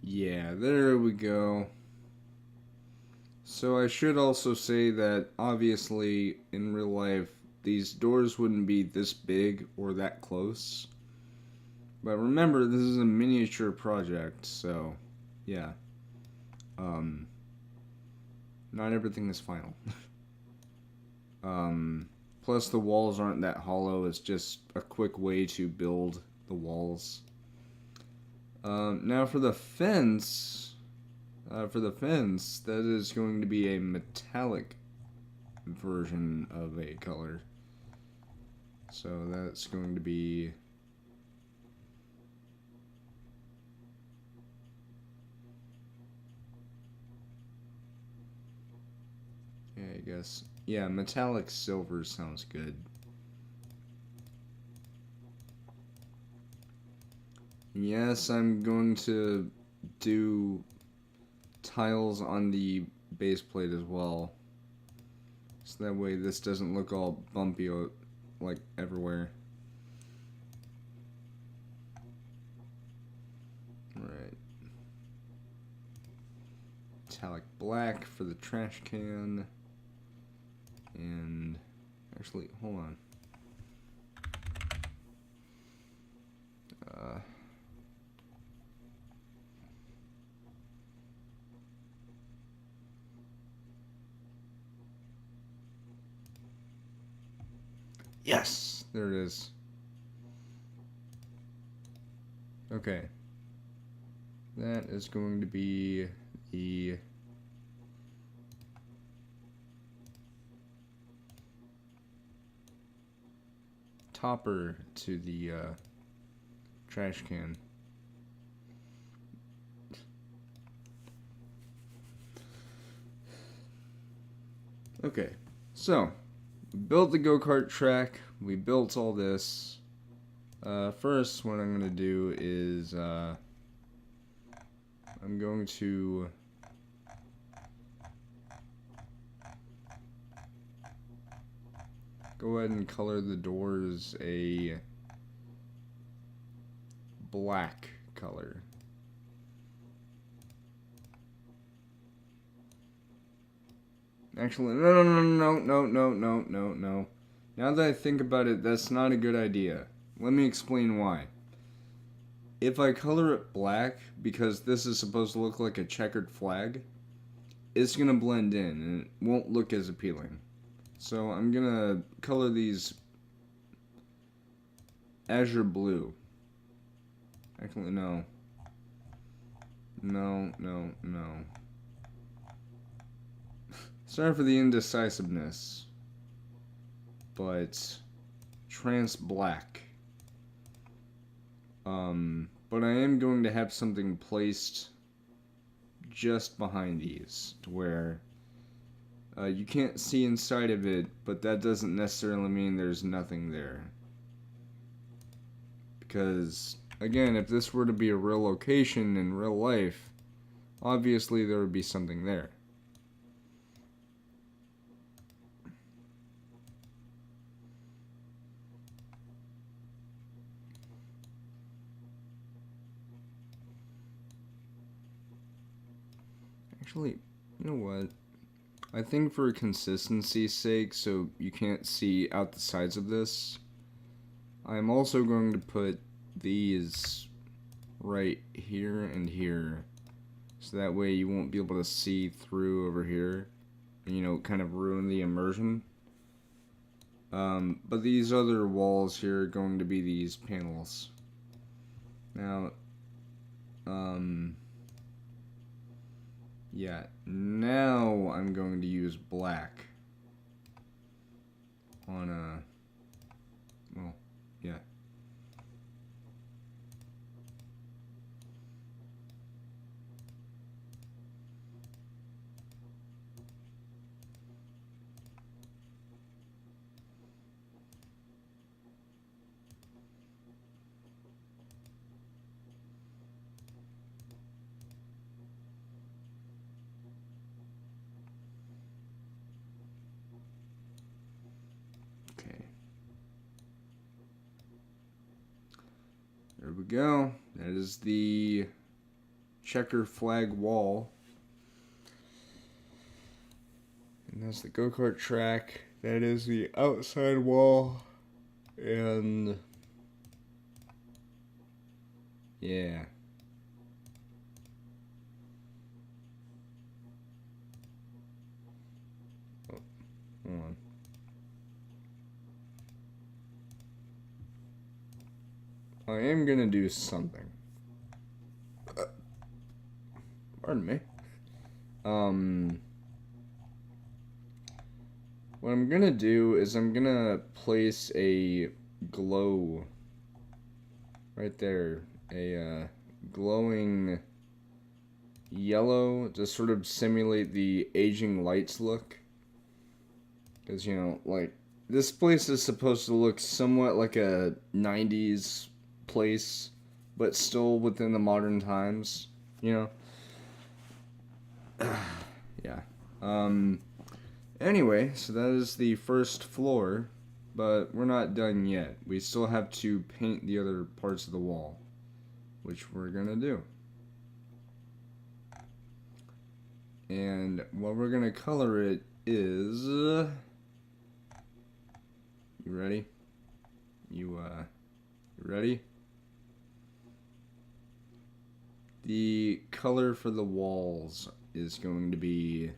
Speaker 1: yeah, there we go. So I should also say that obviously in real life these doors wouldn't be this big or that close. But remember, this is a miniature project, so yeah. Not everything is final. Plus the walls aren't that hollow, it's just a quick way to build the walls. Now for the fence, that is going to be a metallic version of a color. So that's going to be I guess. Yeah, metallic silver sounds good. Yes, I'm going to do tiles on the base plate as well. So that way this doesn't look all bumpy like everywhere. Alright. Metallic black for the trash can. And actually, hold on. Yes, there it is. Okay. That is going to be the topper to the trash can. Okay, so we built the go-kart track, we built all this. First, what I'm going to do is I'm going to go ahead and color the doors a black color. Actually, no. Now that I think about it, that's not a good idea. Let me explain why. If I color it black, because this is supposed to look like a checkered flag, it's gonna blend in and it won't look as appealing. So I'm gonna color these azure blue. Actually, no. Sorry for the indecisiveness, but trans black. But I am going to have something placed just behind these to where You can't see inside of it, but that doesn't necessarily mean there's nothing there. Because, again, if this were to be a real location in real life, obviously there would be something there. Actually, you know what? I think for consistency's sake, so you can't see out the sides of this, I'm also going to put these right here and here, so that way you won't be able to see through over here, and, you know, kind of ruin the immersion. But these other walls here are going to be these panels. Now, yeah, now I'm going to use black on well, yeah. Okay. There we go. That is the checker flag wall. And that's the go-kart track. That is the outside wall. And yeah. Oh, hold on. I am gonna do something. Pardon me. What I'm gonna do is I'm gonna place a glow right there. A glowing yellow to sort of simulate the aging lights look. Because, you know, like, this place is supposed to look somewhat like a 90s place, but still within the modern times, you know? Yeah. Anyway, so that is the first floor, but we're not done yet. We still have to paint the other parts of the wall, which we're gonna do. And what we're gonna color it is... you ready? You ready? The color for the walls is going to be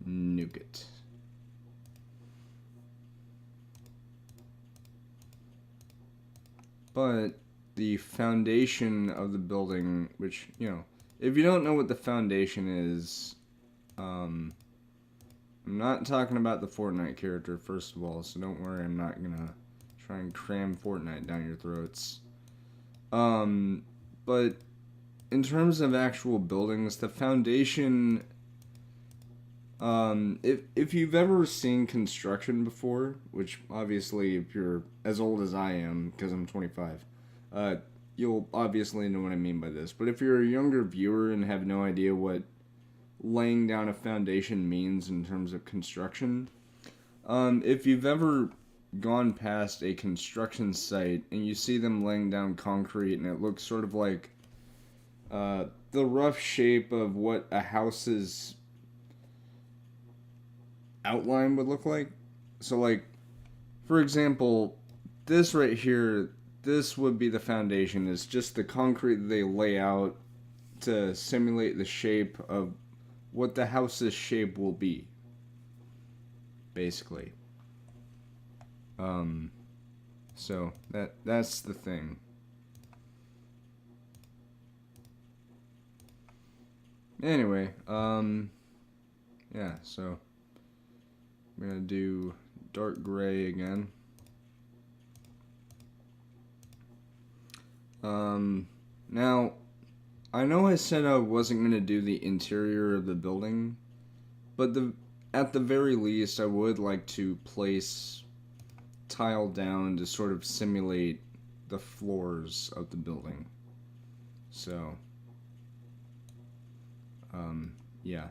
Speaker 1: nougat. But the foundation of the building, which, you know, if you don't know what the foundation is, I'm not talking about the Fortnite character, first of all, so don't worry, I'm not gonna try and cram Fortnite down your throats. But in terms of actual buildings, the foundation, if you've ever seen construction before, which obviously if you're as old as I am, because I'm 25, you'll obviously know what I mean by this. But if you're a younger viewer and have no idea what laying down a foundation means in terms of construction, if you've ever gone past a construction site and you see them laying down concrete and it looks sort of like the rough shape of what a house's outline would look like. So, like, for example, this right here, this would be the foundation. It's just the concrete that they lay out to simulate the shape of what the house's shape will be, basically. So that's the thing. Anyway, yeah, so I'm gonna do dark gray again. Now, I know I said I wasn't gonna do the interior of the building, but at the very least, I would like to place tile down to sort of simulate the floors of the building. So, yeah.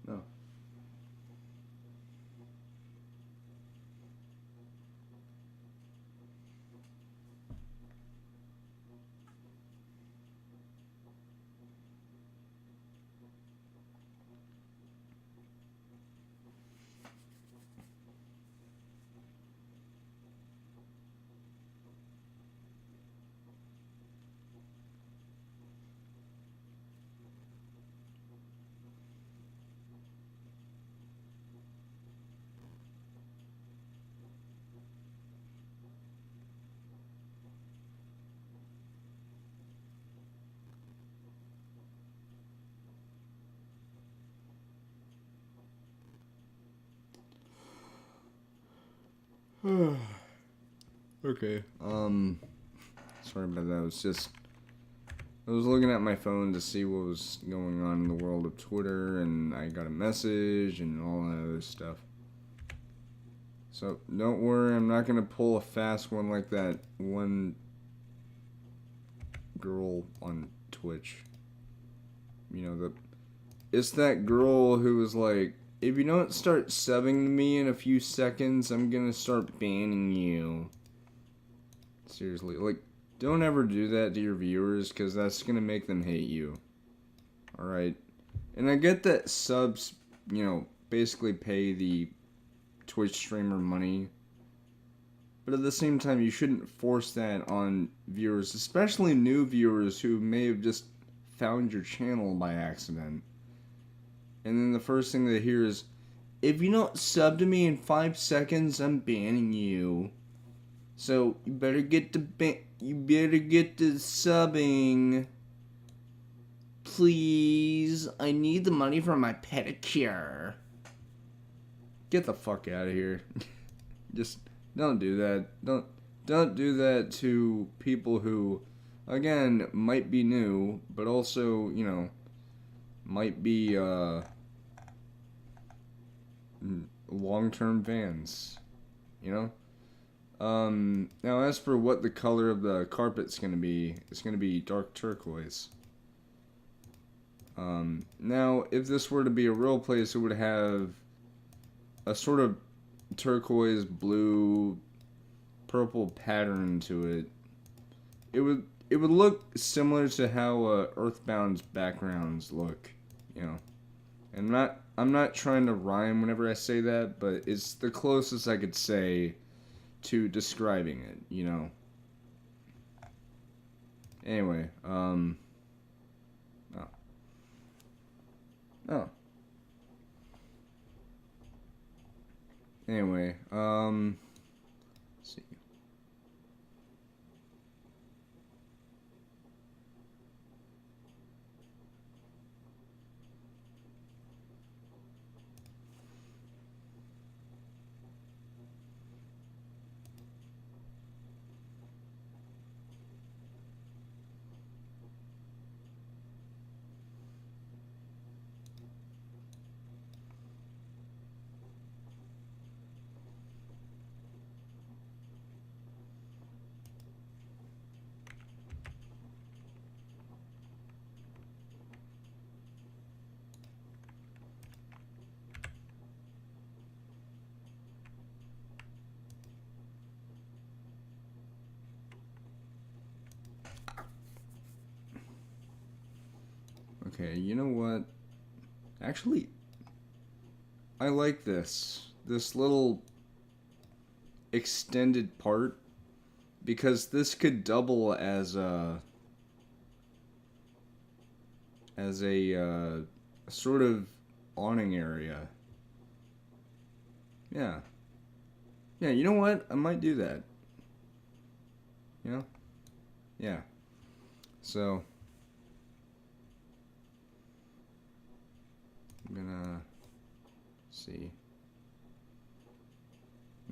Speaker 1: No. Okay. Sorry about that. I was looking at my phone to see what was going on in the world of Twitter, and I got a message and all that other stuff. So don't worry, I'm not gonna pull a fast one like that one girl on Twitch. You know, it's that girl who was like, if you don't start subbing to me in a few seconds, I'm gonna start banning you. Seriously, like, don't ever do that to your viewers, because that's gonna make them hate you. Alright? And I get that subs, you know, basically pay the Twitch streamer money. But at the same time, you shouldn't force that on viewers, especially new viewers who may have just found your channel by accident. And then the first thing they hear is, if you don't sub to me in 5 seconds, I'm banning you. So you better get to subbing. Please, I need the money for my pedicure. Get the fuck out of here. Just don't do that. Don't do that to people who, again, might be new, but also, you know, might be long-term fans, you know? Now as for what the color of the carpet's gonna be, it's gonna be dark turquoise. Now, if this were to be a real place, it would have a sort of turquoise, blue, purple pattern to it. It would look similar to how Earthbound's backgrounds look, you know. And I'm not trying to rhyme whenever I say that, but it's the closest I could say to describing it, you know. Anyway, oh. Anyway, let's see. Okay, you know what? Actually, I like this. This little extended part. Because this could double as a sort of awning area. Yeah. Yeah, you know what? I might do that. You know? Yeah. So I'm gonna see.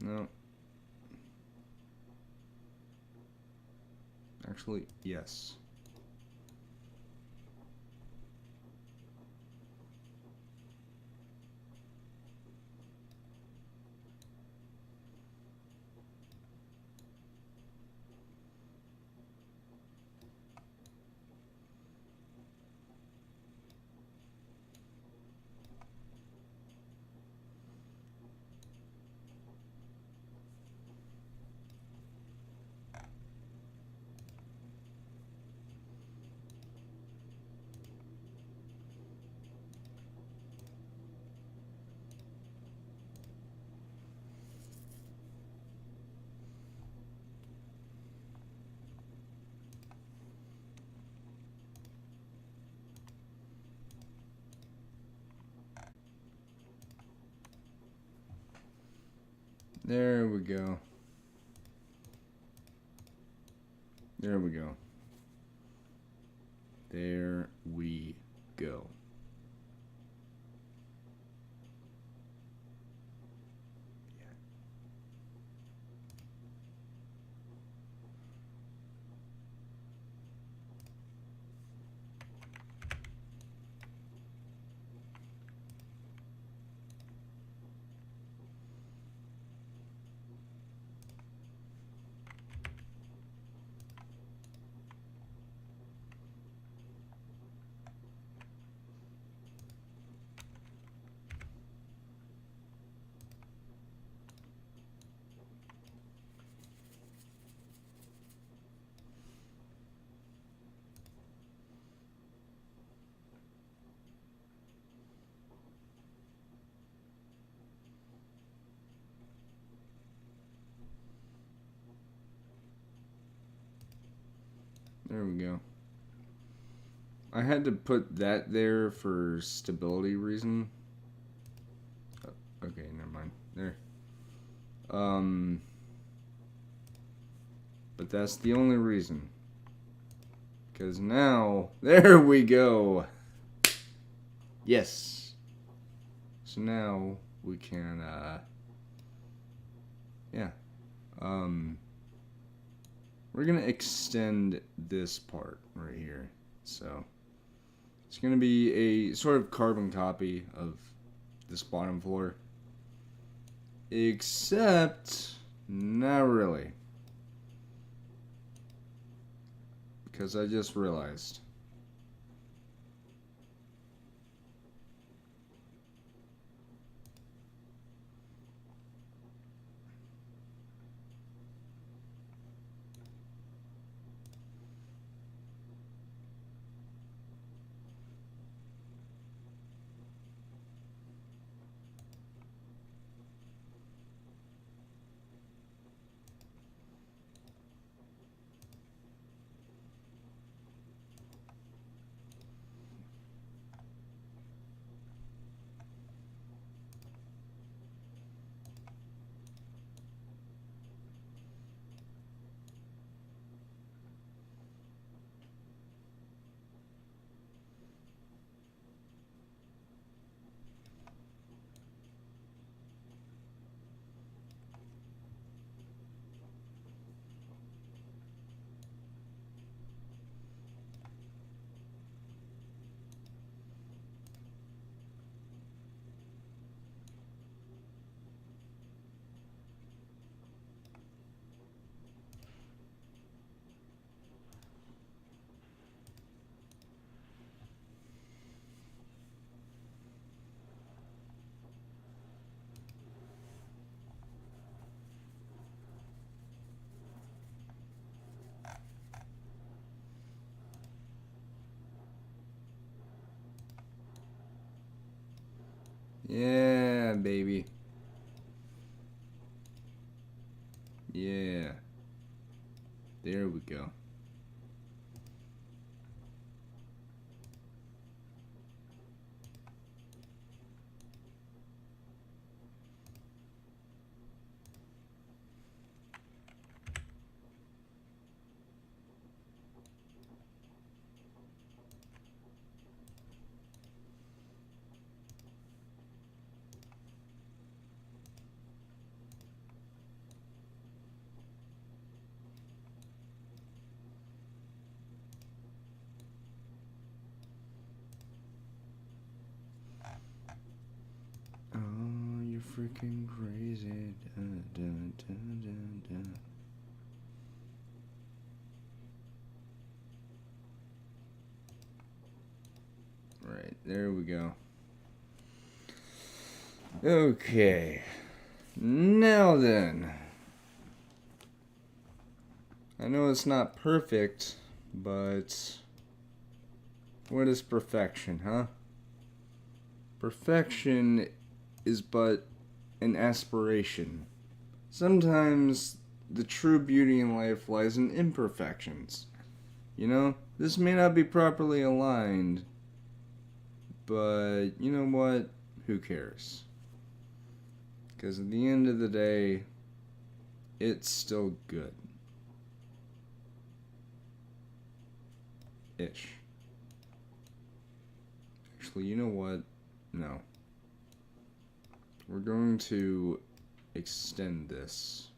Speaker 1: No. Actually, yes. There we go. There we go. There we go. There we go. I had to put that there for stability reason. Okay, never mind. There. But that's the only reason. Because now, there we go. Yes. So now we can, yeah. We're gonna extend this part right here. So it's gonna be a sort of carbon copy of this bottom floor. Except, not really. Because I just realized. Yeah, baby. Yeah. There we go. Oh, you're freaking crazy. Dun, dun, dun, dun, dun. Right, there we go. Okay. Now then. I know it's not perfect, but what is perfection, huh? Perfection is but an aspiration. Sometimes the true beauty in life lies in imperfections. You know, this may not be properly aligned, but you know what? Who cares? Because at the end of the day, it's still good. Ish. Actually, you know what? No. We're going to extend this.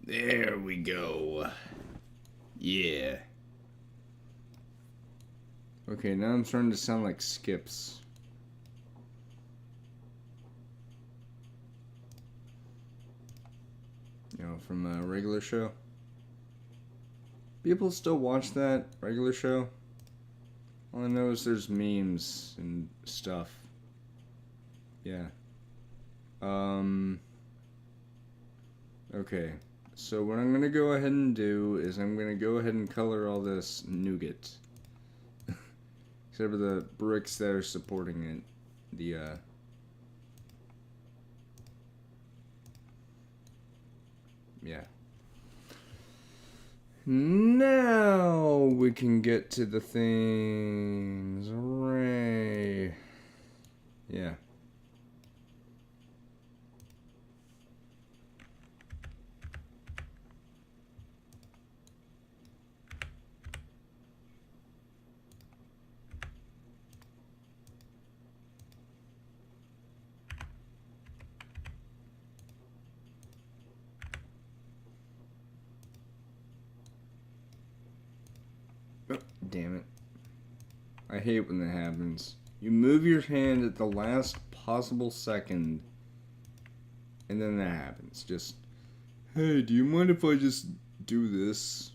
Speaker 1: There we go. Yeah. Okay, now I'm starting to sound like Skips. You know, from a regular show. People still watch that regular show? All I know is there's memes and stuff. Yeah. Okay. So what I'm gonna go ahead and do is I'm gonna go ahead and color all this nougat. Except for the bricks that are supporting it. Yeah. Now we can get to the things. Hooray. Yeah. Oh, damn it. I hate when that happens. You move your hand at the last possible second, and then that happens. Just, hey, do you mind if I just do this?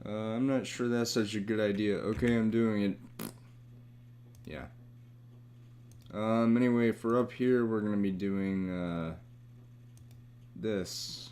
Speaker 1: I'm not sure that's such a good idea. Okay, I'm doing it. Yeah. Anyway, for up here, we're gonna be doing, this.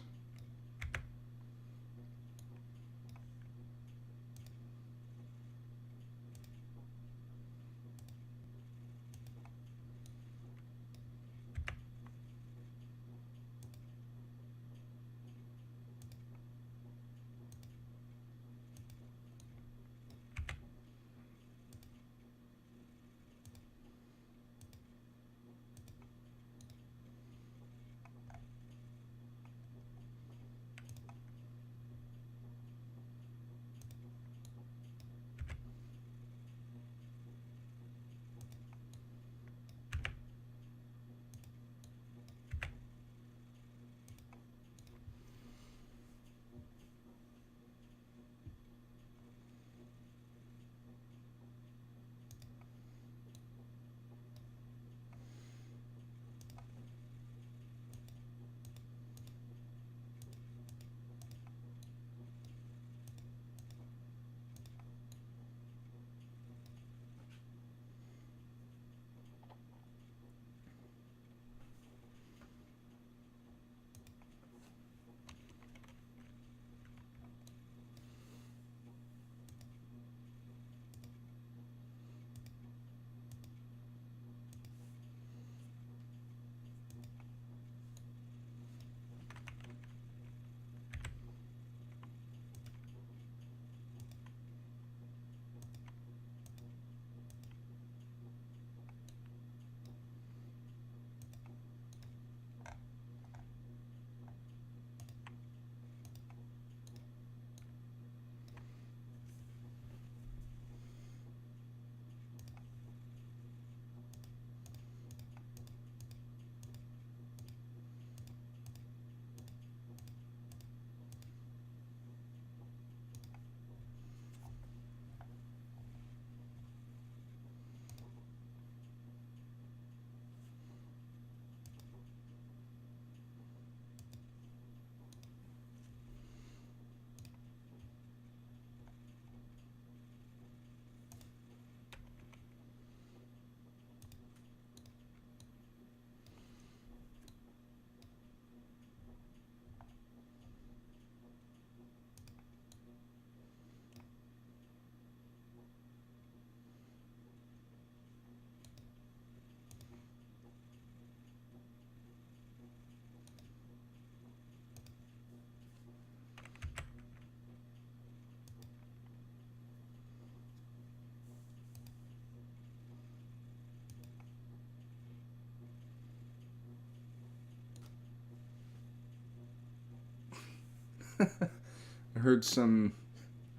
Speaker 1: I heard some,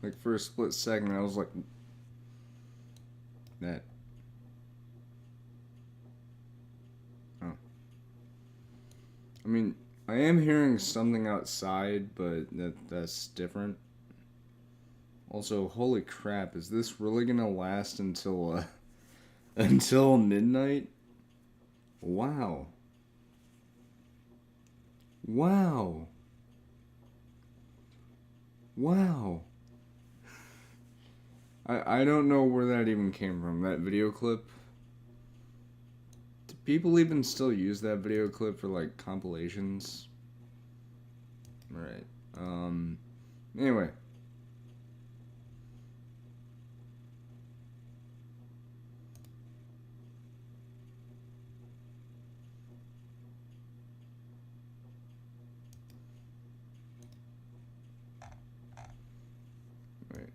Speaker 1: like, for a split second, I was like, that. Oh. I mean, I am hearing something outside, but that's different. Also, holy crap, is this really gonna last until, until midnight? Wow. Wow. Wow. I don't know where that even came from, that video clip. Do people even still use that video clip for, like, compilations? Alright. Anyway. Wait.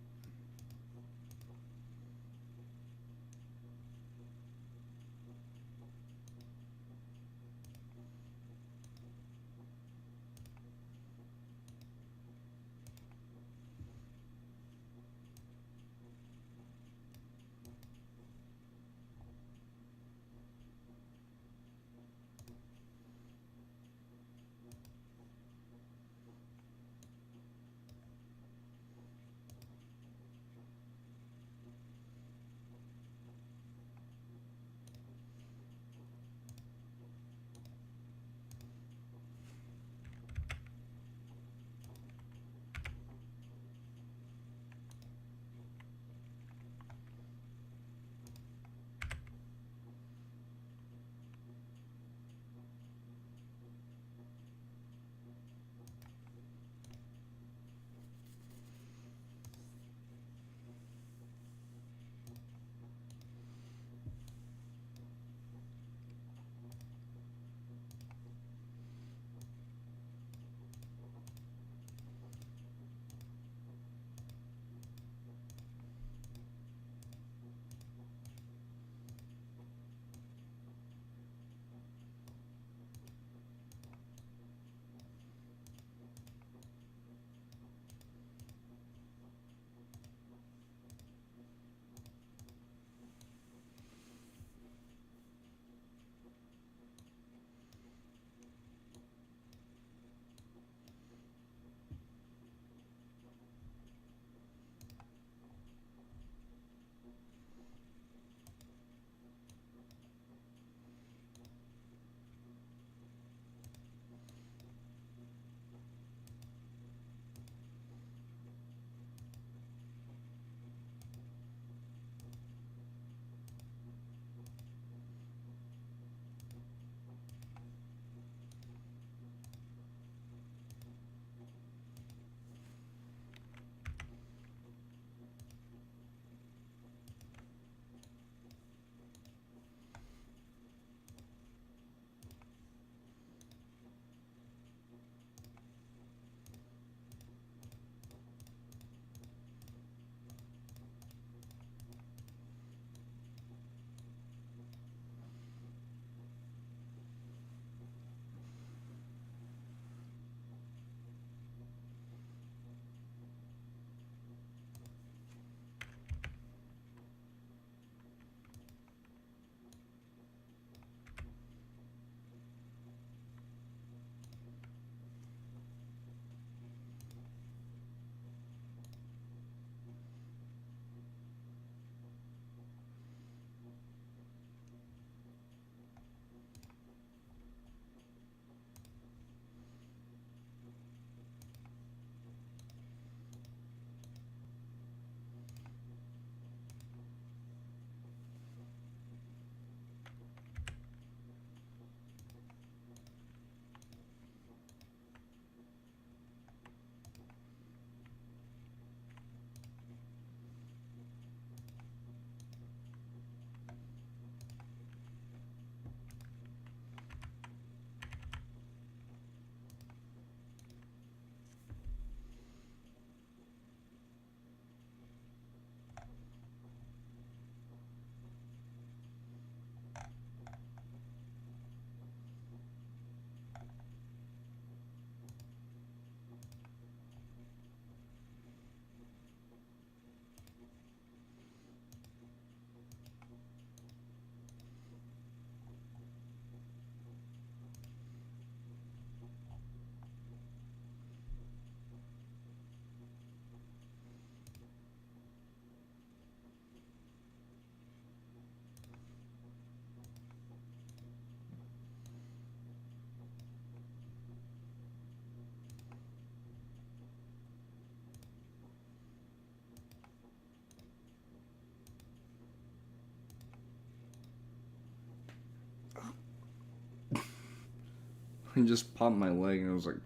Speaker 1: I just popped my leg and I was like,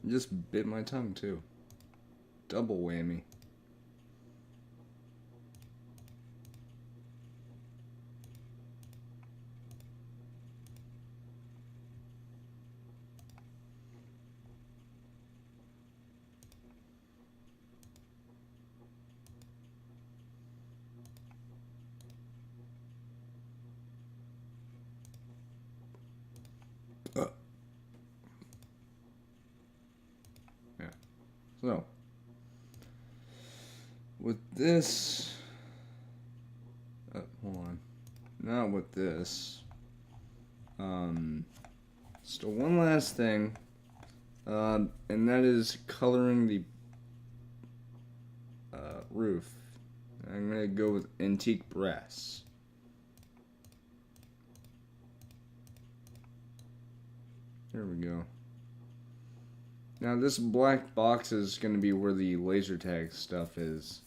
Speaker 1: it just bit my tongue too. Double whammy. Yeah. So, with this, hold on, not with this. So one last thing, and that is coloring the roof. I'm gonna go with antique brass. There we go. Now this black box is going to be where the laser tag stuff is.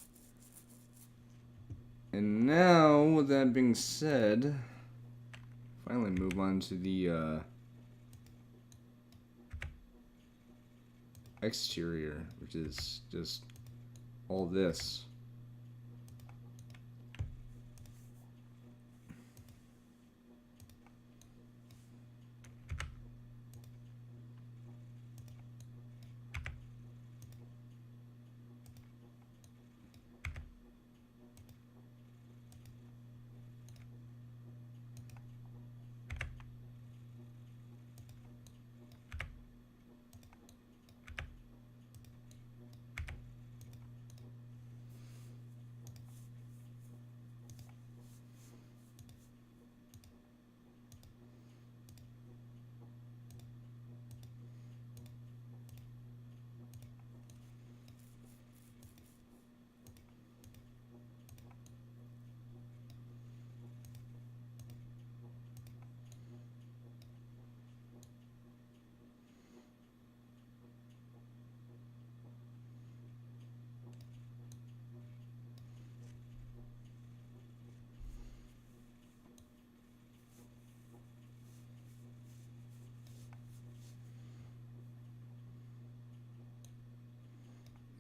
Speaker 1: And now, with that being said, finally move on to the exterior, which is just all this.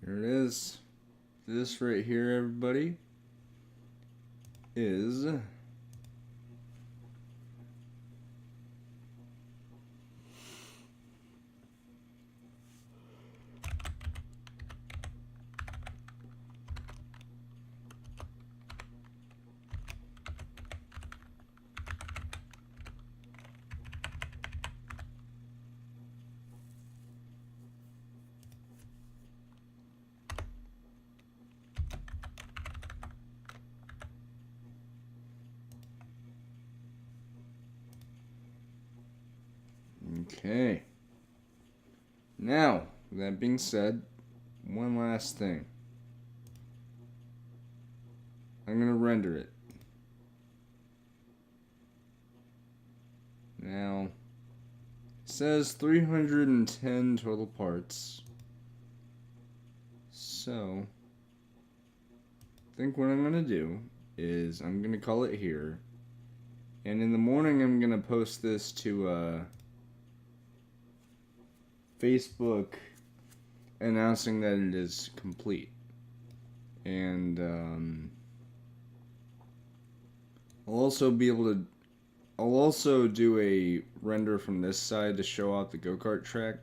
Speaker 1: Here it is. This right here, everybody, is okay. Now, with that being said, one last thing. I'm going to render it. Now, it says 310 total parts. So, I think what I'm going to do is I'm going to call it here. And in the morning, I'm going to post this to Facebook announcing that it is complete. And I'll also do a render from this side to show out the go-kart track.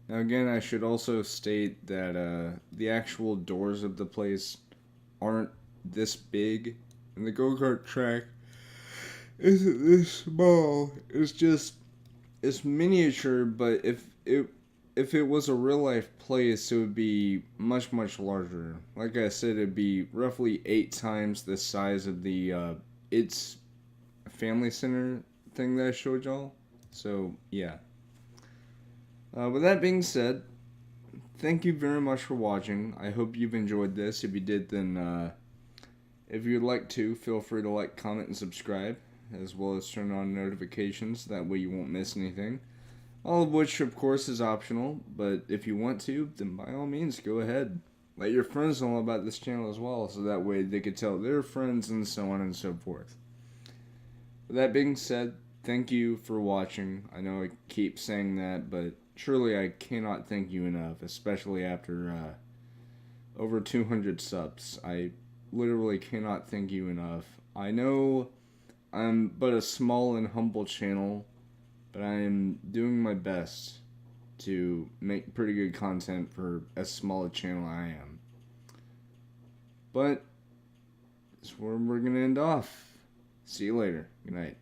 Speaker 1: Now again, I should also state that the actual doors of the place aren't this big, and the go-kart track isn't this small. It's miniature, but if it was a real life place, it would be much larger. Like I said, it'd be roughly 8 times the size of the It's Family Center thing that I showed y'all. So yeah. With that being said, thank you very much for watching. I hope you've enjoyed this. If you did, then if you'd like to, feel free to like, comment, and subscribe, as well as turn on notifications. That way you won't miss anything. All of which, of course, is optional, but if you want to, then by all means, go ahead. Let your friends know about this channel as well, so that way they could tell their friends and so on and so forth. With that being said, thank you for watching. I know I keep saying that, but surely I cannot thank you enough, especially after over 200 subs. I literally cannot thank you enough. I know I'm but a small and humble channel, but I am doing my best to make pretty good content for as small a channel I am. But that's where we're gonna end off. See you later. Good night.